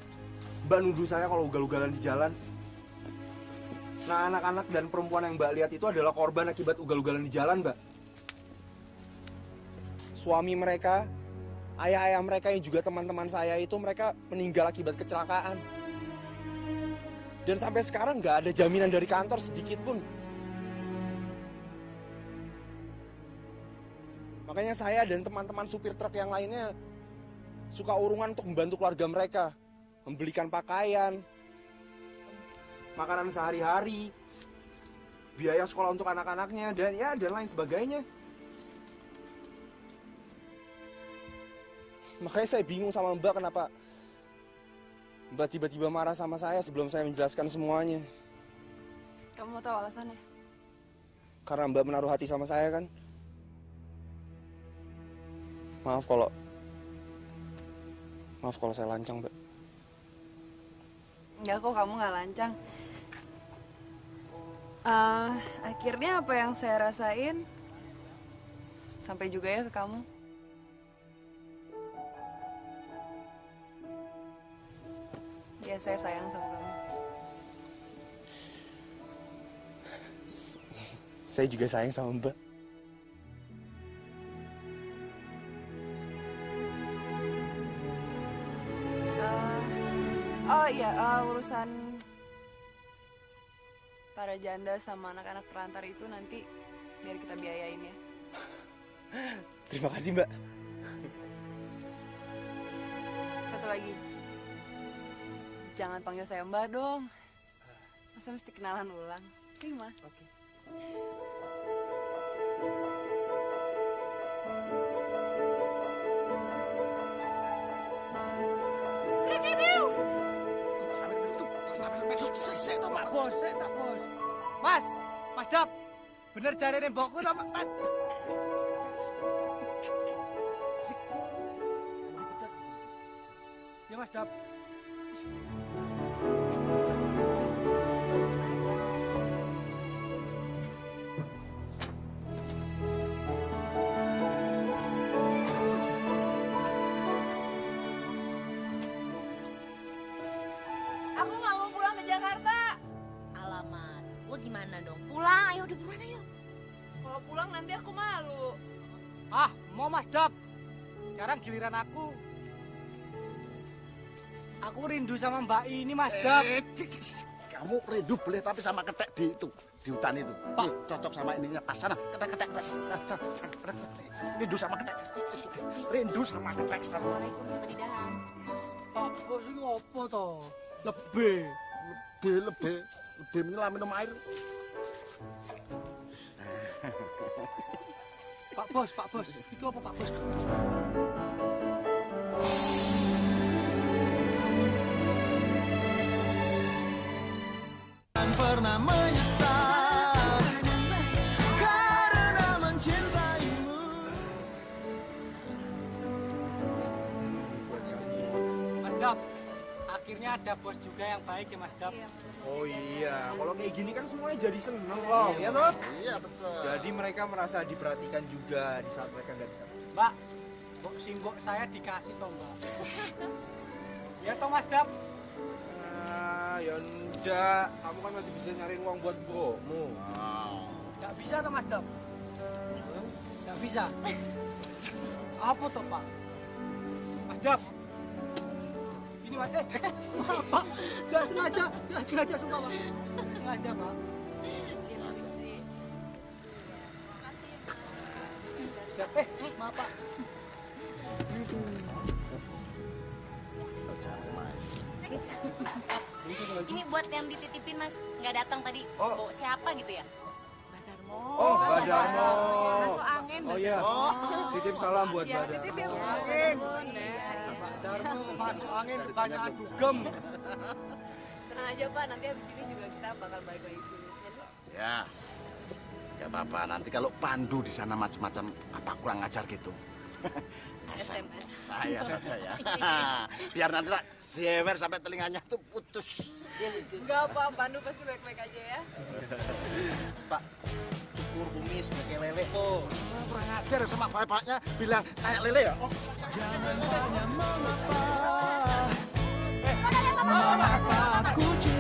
Mbak nuduh saya kalau ugal-ugalan di jalan. Nah, anak-anak dan perempuan yang Mbak lihat itu adalah korban akibat ugal-ugalan di jalan, Mbak. Suami mereka, ayah-ayah mereka yang juga teman-teman saya itu, mereka meninggal akibat kecelakaan. Dan sampai sekarang nggak ada jaminan dari kantor sedikit pun. Makanya saya dan teman-teman supir truk yang lainnya suka urungan untuk membantu keluarga mereka. Membelikan pakaian, makanan sehari-hari, biaya sekolah untuk anak-anaknya, dan lain sebagainya. Makanya saya bingung sama Mbak kenapa Mbak tiba-tiba marah sama saya sebelum saya menjelaskan semuanya. Kamu mau tahu alasannya? Karena Mbak menaruh hati sama saya kan. Maaf kalau saya lancang, Mbak. Enggak kok, kamu nggak lancang. Akhirnya apa yang saya rasain sampai juga ya ke kamu. Ya, saya sayang sama kamu. Saya juga sayang sama Mbak. Oh iya, urusan para janda sama anak-anak perantar itu nanti biar kita biayain ya. Terima kasih, Mbak. Satu lagi. Jangan panggil saya Mbak dong. Masa mesti kenalan ulang. Terima. Oke. Pak Bos, tak Bos. Mas Dap. Bener jarene mbokku ta, Mas? Ya Mas Dap. Aku nggak mau pulang ke Jakarta. Alamat, gua gimana dong? Pulang, ayo udah buruan ayo. Kalau pulang nanti aku malu. Ah, mau Mas Dap. Sekarang giliran aku. Aku rindu sama Mbak ini Mas Dap. Kamu rindu boleh tapi sama ketek di itu, di hutan itu. Pak, cocok sama ininya pas sana. Ketek. Rindu sama ketek. Rindu sama ketek. Waalaikumsalam sama di dalam. Pak, bos ini apa toh? Lebih. Lebih minum air. Pak Bos. Itu apa Pak Bos? Pernah menyesal karena mencintaimu. Mas Dap, akhirnya ada bos juga yang baik ya Mas Dap. Oh iya, kalau kayak gini kan semuanya jadi seneng loh, ya toh? Iya betul. Jadi mereka merasa diperhatikan juga di saat mereka nggak bisa. Mbak, simbok saya dikasih toh Mbak. Ya toh Mas Dap. Ah, ya enggak, kamu kan masih bisa nyariin uang buat mbokmu. Nggak bisa toh Mas Dap? Nggak bisa. Apa toh Pak? Mas Dap. Ini Mas, maaf Pak, nggak sengaja sumpah Pak. Nggak sengaja Pak. Dap, maaf Pak. Ini buat yang dititipin Mas, nggak datang tadi. Oh. Oh, siapa gitu ya? Badarmo. Oh, Badarmo. Masuk angin. Oh iya, titip salam buat Ya, Badarmo. titip ya. Angin. Pak Darmo masuk angin banyak dugem. Tenang aja Pak, nanti habis ini juga kita bakal balik lagi sini. Ya, gak apa-apa. Nanti kalau Pandu di sana macam-macam apa kurang ajar gitu, SMS saya saja ya. Biar nanti lah jewer sampai telinganya tuh putus. Enggak Pak, Pandu pasti baik-baik aja ya. Pak, cukur kumis kayak lele tuh. Kurang ajar sama bapaknya bilang kayak lele ya. Oh, Jangan tanya mengapa. Mengapa aku cinta